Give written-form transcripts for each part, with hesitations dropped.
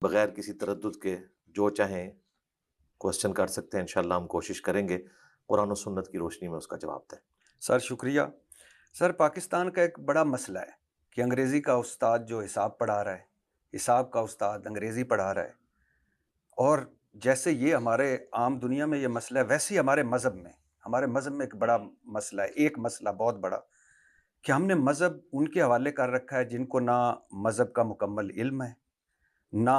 بغیر کسی تردد کے جو چاہیں کوشچن کر سکتے ہیں، انشاءاللہ ہم کوشش کریں گے قرآن و سنت کی روشنی میں اس کا جواب دیں۔ سر شکریہ۔ سر پاکستان کا ایک بڑا مسئلہ ہے کہ انگریزی کا استاد جو حساب پڑھا رہا ہے، حساب کا استاد انگریزی پڑھا رہا ہے، اور جیسے یہ ہمارے عام دنیا میں یہ مسئلہ ہے، ویسے ہی ہمارے مذہب میں ایک بڑا مسئلہ ہے، ایک مسئلہ بہت بڑا، کہ ہم نے مذہب ان کے حوالے کر رکھا ہے جن کو نہ مذہب کا مکمل علم ہے، نہ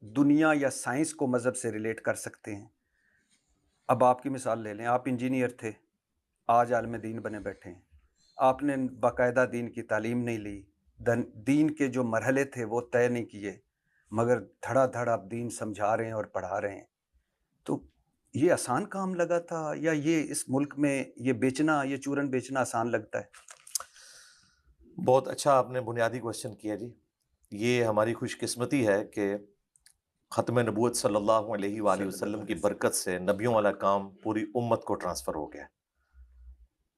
دنیا یا سائنس کو مذہب سے ریلیٹ کر سکتے ہیں۔ اب آپ کی مثال لے لیں، آپ انجینئر تھے، آج عالم دین بنے بیٹھے ہیں، آپ نے باقاعدہ دین کی تعلیم نہیں لی، دین کے جو مرحلے تھے وہ طے نہیں کیے، مگر دھڑا دھڑ آپ دین سمجھا رہے ہیں اور پڑھا رہے ہیں۔ تو یہ آسان کام لگا تھا، یا یہ اس ملک میں یہ بیچنا، یہ چورن بیچنا آسان لگتا ہے؟ بہت اچھا آپ نے بنیادی کوشچن کیا جی۔ یہ ہماری خوش قسمتی ہے کہ ختم نبوت صلی اللہ علیہ وآلہ صلی اللہ وسلم کی علیہ وسلم۔ برکت سے نبیوں والا کام پوری امت کو ٹرانسفر ہو گیا۔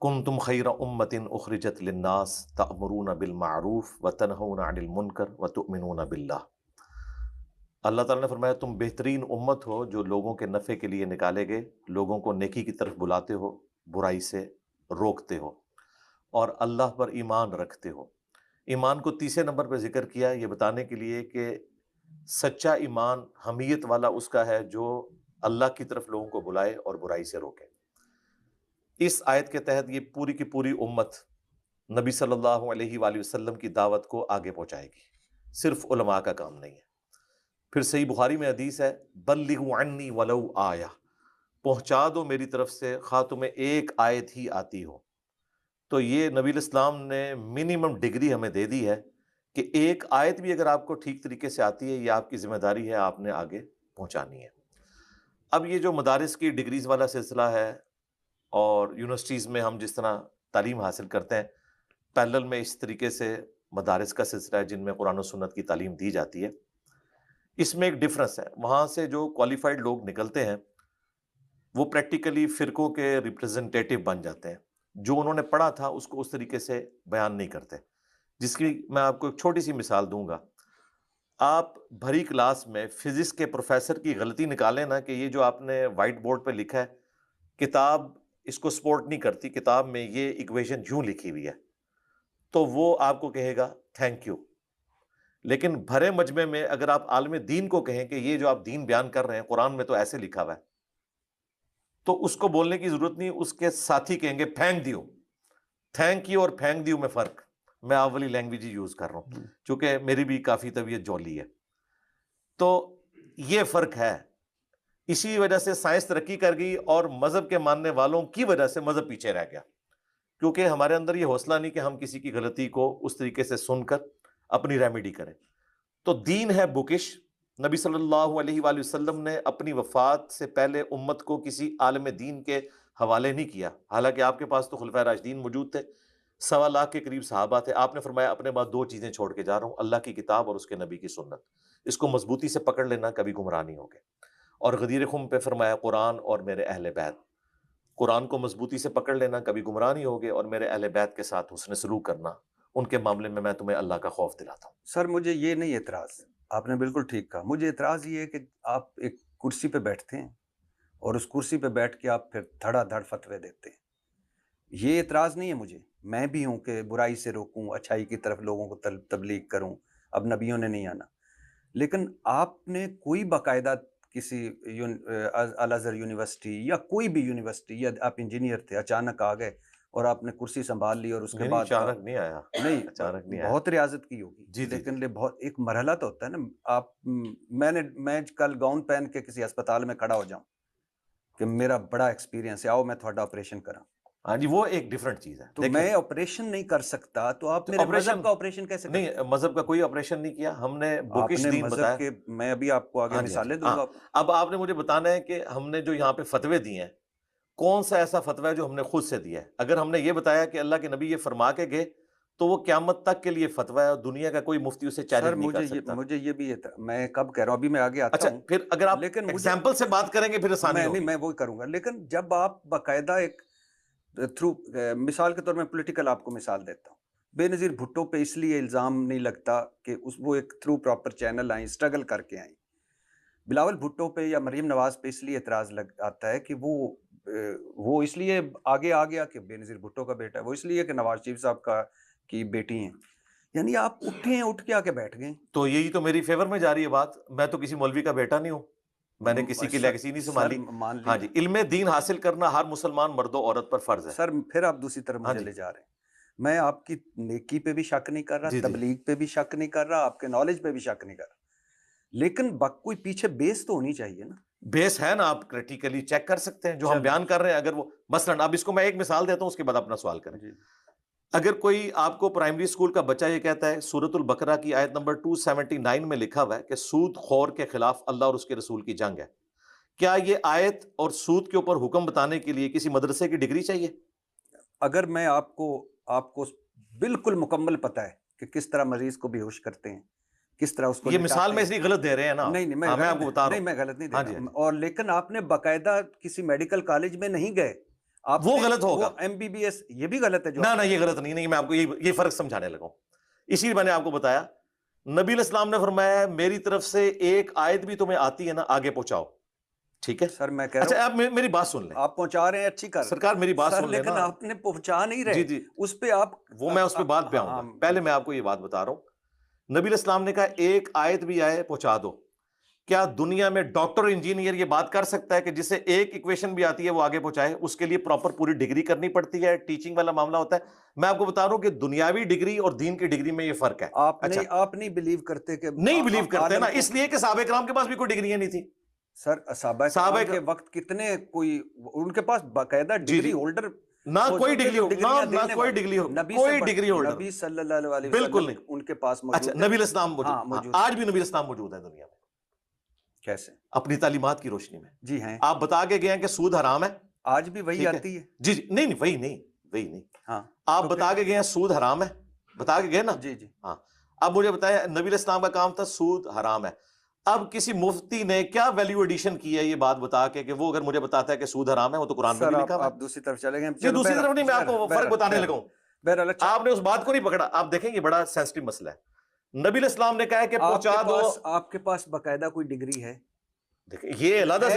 کنتم خیر امت اخرجت للناس تأمرون بالمعروف وتنہون عن المنکر وتؤمنون باللہ۔ اللہ تعالیٰ نے فرمایا تم بہترین امت ہو جو لوگوں کے نفع کے لیے نکالے گئے، لوگوں کو نیکی کی طرف بلاتے ہو، برائی سے روکتے ہو، اور اللہ پر ایمان رکھتے ہو۔ ایمان کو تیسرے نمبر پہ ذکر کیا یہ بتانے کے لیے کہ سچا ایمان حمیت والا اس کا ہے جو اللہ کی طرف لوگوں کو بلائے اور برائی سے روکے۔ اس آیت کے تحت یہ پوری کی پوری امت نبی صلی اللہ علیہ وآلہ وسلم کی دعوت کو آگے پہنچائے گی، صرف علماء کا کام نہیں ہے۔ پھر صحیح بخاری میں حدیث ہے بلغوا عنی ولو آیہ، پہنچا دو میری طرف سے خواہ تمہیں ایک آیت ہی آتی ہو۔ تو یہ نبی الاسلام نے منیمم ڈگری ہمیں دے دی ہے کہ ایک آیت بھی اگر آپ کو ٹھیک طریقے سے آتی ہے یہ آپ کی ذمہ داری ہے، آپ نے آگے پہنچانی ہے۔ اب یہ جو مدارس کی ڈگریز والا سلسلہ ہے اور یونیورسٹیز میں ہم جس طرح تعلیم حاصل کرتے ہیں، پیرلل میں اس طریقے سے مدارس کا سلسلہ ہے جن میں قرآن و سنت کی تعلیم دی جاتی ہے۔ اس میں ایک ڈفرنس ہے، وہاں سے جو کوالیفائڈ لوگ نکلتے ہیں وہ پریکٹیکلی فرقوں کے ریپرزنٹیٹیو بن جاتے ہیں، جو انہوں نے پڑھا تھا اس کو اس طریقے سے بیان نہیں کرتے۔ جس کی میں آپ کو ایک چھوٹی سی مثال دوں گا، آپ بھری کلاس میں فزکس کے پروفیسر کی غلطی نکالیں نا کہ یہ جو آپ نے وائٹ بورڈ پہ لکھا ہے کتاب اس کو سپورٹ نہیں کرتی، کتاب میں یہ ایکویشن یوں لکھی ہوئی ہے، تو وہ آپ کو کہے گا تھینک یو۔ لیکن بھرے مجمع میں اگر آپ عالم دین کو کہیں کہ یہ جو آپ دین بیان کر رہے ہیں قرآن میں تو ایسے لکھا ہوا ہے، تو اس کو بولنے کی ضرورت نہیں، اس کے ساتھی کہیں گے پھینک دیو۔ تھینک یو اور پھینک دیو میں فرق، میں آپ والی لینگویج ہی یوز کر رہا ہوں چونکہ میری بھی کافی طبیعت جولی ہے، تو یہ فرق ہے۔ اسی وجہ سے سائنس ترقی کر گئی اور مذہب کے ماننے والوں کی وجہ سے مذہب پیچھے رہ گیا، کیونکہ ہمارے اندر یہ حوصلہ نہیں کہ ہم کسی کی غلطی کو اس طریقے سے سن کر اپنی ریمیڈی کریں۔ تو دین ہے بکش۔ نبی صلی اللہ علیہ وآلہ وسلم نے اپنی وفات سے پہلے امت کو کسی عالم دین کے حوالے نہیں کیا، حالانکہ آپ کے پاس تو خلفائے راشدین موجود تھے، 1.25 کے قریب صحابہ تھے۔ آپ نے فرمایا اپنے بعد 2 چیزیں چھوڑ کے جا رہا ہوں، اللہ کی کتاب اور اس کے نبی کی سنت، اس کو مضبوطی سے پکڑ لینا، کبھی گمراہ نہیں ہوگے۔ اور غدیر خم پہ فرمایا قرآن اور میرے اہل بیت، قرآن کو مضبوطی سے پکڑ لینا، کبھی گمراہ نہیں ہوگے، اور میرے اہل بیت کے ساتھ حسن سلوک کرنا، ان کے معاملے میں تمہیں اللہ کا خوف دلاتا ہوں۔ سر مجھے یہ نہیں اعتراض، آپ نے بالکل ٹھیک کہا، مجھے اعتراض یہ ہے کہ آپ ایک کرسی پہ بیٹھتے ہیں اور اس کرسی پہ بیٹھ کے آپ پھر دھڑا دھڑ فتوے دیتے ہیں۔ یہ اعتراض نہیں ہے مجھے، میں بھی ہوں کہ برائی سے روکوں، اچھائی کی طرف لوگوں کو تبلیغ کروں، اب نبیوں نے نہیں آنا، لیکن آپ نے کوئی باقاعدہ کسی الازہر یونیورسٹی یا کوئی بھی یونیورسٹی، یا آپ انجینئر تھے اچانک آ گئے اور آپ نے کرسی سنبھال لی اور اس کے نہیں بعد اچانک نہیں آیا، نہیں، اچانک نہیں آیا۔ بہت ریاضت کی ہوگی، جی جی لیکن جی، بہت ایک مرحلہ تو ہوتا ہے نا۔ آپ میں کل گاؤن پہن کے کسی ہسپتال میں کھڑا ہو جاؤں کہ میرا بڑا ایکسپیرینس ہے، آؤ میں تھوڑا آپریشن کراں، ہاں جی، وہ ایک ڈیفرنٹ چیز ہے۔ تو دیکھیں میں آپریشن نہیں کر سکتا، تو آپ میرے آپریشن مذہب کا آپریشن کیسے نہیں، کرتے ہیں؟ مذہب کا کوئی آپریشن نہیں کیا ہم نے، آپ بکش نے دین مذہب بتایا۔ کے، میں ابھی آپ کو آگے ہاں جی ہاں جی مثالیں دوں ہاں، گا۔ اب آپ نے مجھے بتانا ہے کہ ہم نے جو یہاں پہ فتوے دیے ہیں کون سا ایسا فتویٰ ہے جو ہم نے خود سے دیا ہے؟ اگر ہم نے یہ بتایا کہ اللہ کے نبی یہ فرما کے گئے تو وہ قیامت تک کے لیے فتویٰ ہے اور دنیا کا کوئی مفتی اسے سر چیلنج نہیں کر سکتا۔ مجھے یہ بھی میں کب کہہ رہا ہوں، ابھی میں آگے آتا اچھا ہوں، پھر اگر آپ لیکن مجھے، ایگزامپل سے بات کریں گے پھر آسانی میں نہیں، ہوگی۔ میں وہی کروں گا، لیکن جب آپ باقاعدہ ایک تھرو، مثال کے طور میں پولیٹیکل آپ کو مثال دیتا ہوں، بے نظیر بھٹو پہ اس لیے الزام نہیں لگتا کہ وہ ایک تھرو پراپر چینل آئیں، اسٹرگل کر کے آئیں. بلاول بھٹو پہ یا مریم نواز پہ اس لیے اعتراض آتا ہے کہ وہ اس لیے آگے آ گیا کہ بے نظیر بھٹو کا بیٹا ہے، وہ اس لیے کہ نواز شریف صاحب کی بیٹی ہیں. یعنی آپ اٹھ کے آ کے بیٹھ گئے. تو یہی تو میری فیور میں جا رہی ہے بات. میں تو کسی مولوی کا بیٹا نہیں ہوں، میں نے کسی کی لیگسی نہیں سنبھالی. ہاں جی، علم دین حاصل کرنا ہر مسلمان مرد و عورت پر فرض ہے. سر پھر آپ دوسری طرف مجھے لے جا رہے ہیں. میں آپ کی نیکی پہ بھی شک نہیں کر رہا، تبلیغ پہ بھی شک نہیں کر رہا، آپ کے نالج پہ بھی شک نہیں کر رہا، لیکن کوئی پیچھے بیس تو ہونی چاہیے نا. بیس ہے نا، آپ کریٹیکلی چیک کر سکتے ہیں جو ہم بیان کر رہے ہیں. اگر وہ مثلاً اب اس کو میں ایک مثال دیتا ہوں، اس کے بعد اپنا سوال کریں. اگر کوئی آپ کو پرائمری اسکول کا بچہ یہ کہتا ہے سورۃ البقرہ کی آیت نمبر 279 میں لکھا ہوا ہے کہ سود خور کے خلاف اللہ اور اس کے رسول کی جنگ ہے، کیا یہ آیت اور سود کے اوپر حکم بتانے کے لیے کسی مدرسے کی ڈگری چاہیے؟ اگر میں آپ کو بالکل مکمل پتہ ہے کہ کس طرح مریض کو بے ہوش کرتے ہیں، کس طرح اس کو یہ مثال میں اس لیے غلط دے رہے ہیں نا. نہیں میں آپ کو بتا رہا ہوں، میں غلط نہیں دے رہا. اور لیکن آپ نے باقاعدہ کسی میڈیکل کالج میں نہیں گئے، وہ غلط ہوگا. ایم بی بی ایس یہ بھی غلط ہے جو نہ یہ غلط نہیں. میں آپ کو یہ فرق سمجھانے لگا ہوں. اسی لیے میں نے آپ کو بتایا نبی علیہ السلام نے فرمایا میری طرف سے ایک آیت بھی تمہیں آتی ہے نا آگے پہنچاؤ. ٹھیک ہے سر، میں کہہ رہا ہوں. اچھا آپ میری بات سن لیں. آپ پہنچا رہے ہیں، اچھی کر سرکار میری بات سن لیں. لیکن آپ نے پہنچا نہیں رہے. جی اس پہ آپ میں اس پہ بات پہ آؤں گا. پہلے میں آپ کو یہ بات بتا رہا ہوں. نبی علیہ السلام نے کہا ایک آیت بھی آئے پہنچا دو. کیا دنیا میں ڈاکٹر انجینئر یہ بات کر سکتا ہے کہ جسے ایک ایکویشن بھی آتی ہے وہ آگے پہنچائے؟ اس کے لیے پراپر پوری ڈگری کرنی پڑتی ہے، ٹیچنگ والا معاملہ ہوتا ہے. میں آپ کو بتا رہا ہوں کہ دنیاوی ڈگری اور دین کی ڈگری میں یہ فرق ہے. آپ نہیں بلیو کرتے کہ نہیں بلیو کرتے نا، اس لیے کہ صحابہ کرام کے پاس بھی کوئی ڈگریاں نہیں تھی. سر صحابہ کے وقت کتنے کوئی ان کے پاس باقاعدہ ڈگری ہولڈر نہ کوئی ڈگری ہو، نہ کوئی ڈگری ہو، کوئی ڈگری ہولڈر نبی صلی اللہ علیہ وسلم بالکل نہیں ان کے پاس موجود. اچھا نبی الاسلام موجود، آج بھی نبی الاسلام موجود ہے دنیا میں. کیسے؟ اپنی تعلیمات کی روشنی میں. جی ہیں. آپ بتا کے گئے ہیں کہ سود حرام ہے. آج بھی وہی آتی ہے. جی نہیں وہی نہیں. ہاں آپ بتا کے گئے ہیں سود حرام ہے، بتا کے گئے نا. جی ہاں. اب مجھے بتایا نبی علیہ السلام کا کام تھا سود حرام ہے. اب کسی مفتی نے کیا ویلیو ایڈیشن کی ہے یہ بات بتا کے کہ وہ اگر مجھے بتاتا ہے کہ سود حرام ہے، وہ تو قرآن میں بھی لکھا ہوا ہے. آپ دوسری طرف چلے گئے. دوسری طرف نہیں، میں آپ کو فرق بتانے لگا ہوں. آپ نے اس بات کو نہیں پکڑا. آپ دیکھیں یہ بڑا سینسٹیو مسئلہ ہے. نبی علیہ السلام نے کہا کہ پہنچا دو. آپ کے پاس باقاعدہ کوئی ڈگری ہے؟ دیکھیں یہ علیحدہ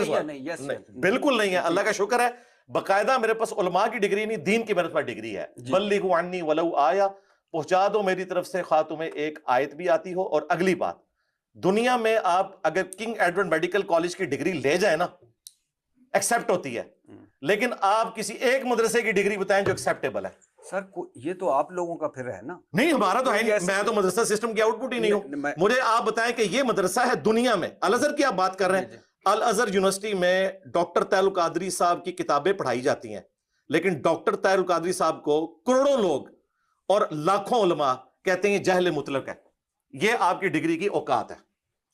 سے بالکل نہیں ہے. اللہ کا شکر ہے باقاعدہ میرے پاس علماء کی ڈگری نہیں، دین کی میرے پاس ڈگری ہے. بلغوا عنی ولو آیا، پہنچا دو میری طرف سے خواہ تمہیں ایک آیت بھی آتی ہو. اور اگلی بات، دنیا میں آپ اگر کنگ ایڈورڈ میڈیکل کالج کی ڈگری لے جائیں نا ایکسپٹ ہوتی ہے، لیکن آپ کسی ایک مدرسے کی ڈگری بتائیں جو ایکسپٹیبل ہے. سر یہ تو آپ لوگوں کا پھر ہے نا. نہیں ہمارا تو ہے نہیں. میں تو مدرسہ سسٹم کی آؤٹ پٹ ہی نہیں ہوں. مجھے آپ بتائیں کہ یہ مدرسہ ہے دنیا میں. الازہر کی آپ بات کر رہے ہیں، الازہر یونیورسٹی میں ڈاکٹر طاہر القادری صاحب کی کتابیں پڑھائی جاتی ہیں، لیکن ڈاکٹر طاہر القادری صاحب کو کروڑوں لوگ اور لاکھوں علماء کہتے ہیں یہ جہل مطلق ہے. یہ آپ کی ڈگری کی اوقات ہے.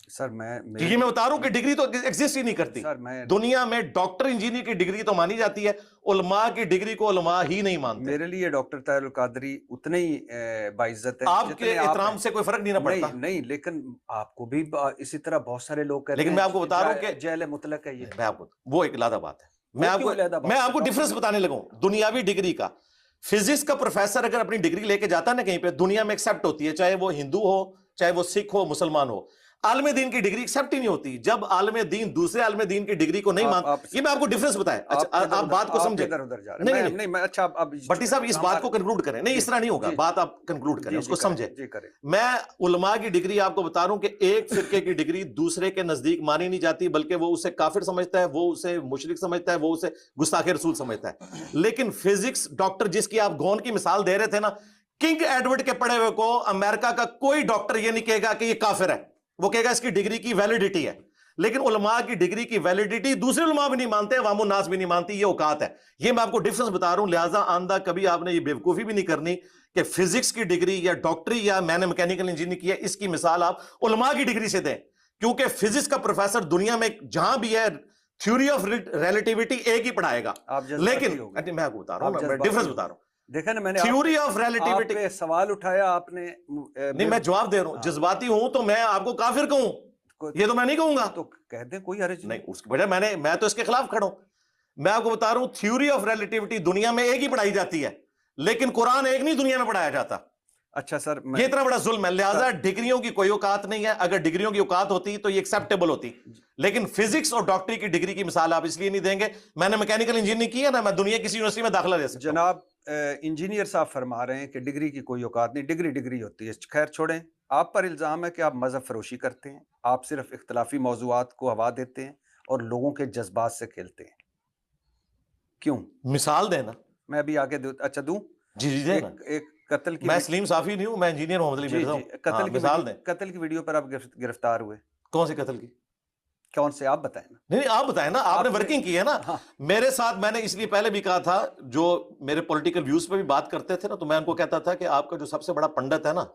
سر میں بتا رہا ہوں کہ ڈگری تو ایگزسٹ ہی نہیں کرتی دنیا میں. ڈاکٹر انجینئر کی ڈگری تو مانی جاتی ہے، علماء کی ڈگری کو علماء ہی نہیں مانتے. میرے لیے ڈاکٹر طاہر القادری اتنے ہی باعزت ہے. آپ کے احترام سے کوئی فرق نہیں پڑتا. نہیں لیکن آپ کو بھی اسی طرح بہت سارے لوگ کہتے ہیں. لیکن میں آپ کو بتا رہا ہوں کہ جہل مطلق ہے. یہ میں آپ کو وہ ایک علیحدہ بات ہے. میں آپ کو ڈفرنس بتانے لگا ہوں دنیاوی ڈگری کا. فزکس کا پروفیسر اگر اپنی ڈگری لے کے جاتا ہے نا کہیں پہ، دنیا میں ایکسپٹ ہوتی ہے، چاہے وہ ہندو ہو، چاہے وہ سکھ ہو، مسلمان ہو. عالم دین کی ڈگری ایکسپٹ ہی نہیں ہوتی جب عالم دین دوسرے عالم دین کی ڈگری کو نہیں مانتا. یہ میں آپ کو ڈفرنس بتایا. آپ بات کو سمجھیں. نہیں بٹی صاحب اس بات کو کنکلوڈ کریں. نہیں اس طرح نہیں ہوگا، بات آپ کنکلوڈ کریں، اس کو سمجھیں. میں علماء کی ڈگری آپ کو بتا رہا ہوں کہ ایک فرقے کی ڈگری دوسرے کے نزدیک مانی نہیں جاتی، بلکہ وہ اسے کافر سمجھتا ہے، وہ اسے مشرک سمجھتا ہے، وہ اسے گستاخ رسول سمجھتا ہے. لیکن فزکس ڈاکٹر جس کی آپ گون کی مثال دے رہے تھے نا، کنگ ایڈورڈ کے پڑھے ہوئے کو امریکہ کا کوئی ڈاکٹر یہ نہیں کہے گا کہ یہ کافر ہے. وہ کہے گا اس کی ڈگری کی ویلیڈیٹی ہے. لیکن علماء کی ڈگری کی ویلیڈیٹی دوسرے علماء بھی نہیں مانتے، عوام الناس بھی نہیں مانتی. یہ اوقات ہے. یہ میں آپ کو ڈفرنس بتا رہا ہوں. لہٰذا آندہ کبھی آپ نے یہ بیوقوفی بھی نہیں کرنی کہ فزکس کی ڈگری یا ڈاکٹری یا میں نے میکینیکل انجینئر کی ہے، اس کی مثال آپ علماء کی ڈگری سے دیں. کیونکہ فزکس کا پروفیسر دنیا میں جہاں بھی ہے تھیوری آف ریلیٹیوٹی ایک ہی پڑھائے گا. لیکن میں آپ کو بتا رہا ہوں، میں ڈفرنس بتا رہا ہوں. دیکھا نا، میں نے تھیوری آف ریلیٹیوٹی پہ سوال اٹھایا آپ نے. نہیں میں جواب دے رہا ہوں. جذباتی ہوں تو میں آپ کو کافر کہوں، یہ تو میں نہیں کہوں گا. تو کہہ دیں کوئی حرج نہیں. اس کی وجہ میں تو اس کے خلاف کھڑا ہوں. میں آپ کو بتا رہا ہوں تھیوری آف ریلیٹیوٹی دنیا میں ایک ہی پڑھائی جاتی ہے، لیکن قرآن ایک نہیں دنیا میں پڑھایا جاتا. اچھا سر یہ اتنا بڑا ظلم ہے. لہٰذا ڈگریوں کی کوئی اوقات نہیں ہے. اگر ڈگریوں کی اوقات ہوتی تو یہ ایکسیپٹیبل ہوتی, لیکن فزکس اور ڈاکٹری کی ڈگری کی مثال آپ اس لیے نہیں دیں گے. میں نے میکینیکل انجینئرنگ کی ہے نا, میں دنیا کسی یونیورسٹی میں داخلہ لے سکتا ہوں. جناب انجینئر صاحب فرما رہے ہیں کہ ڈگری کی کوئی اوقات نہیں, ڈگری ہوتی ہے. خیر چھوڑیں, آپ پر الزام ہے کہ آپ مذہب فروشی کرتے ہیں, آپ صرف اختلافی موضوعات کو ہوا دیتے ہیں اور لوگوں کے جذبات سے کھیلتے ہیں. کیوں؟ مثال دینا. میں ابھی آگے اچھا دوں. جی دینا. ایک قتل کی میں سلیم صافی نہیں ہوں, میں انجینئر محمد علی مرزا ہوں. مثال دیں. قتل کی ویڈیو پر آپ گرفتار ہوئے. کون سی قتل کی؟ کون سے, آپ بتائیں نا. نہیں آپ بتائیں نا, آپ نے ورکنگ کی ہے نا. میرے ساتھ میں نے اس لیے پہلے بھی کہا تھا, جو میرے پولیٹیکل ویوز پہ بھی بات کرتے تھے نا, تو میں ان کو کہتا تھا کہ آپ کا جو سب سے بڑا پنڈت ہے نا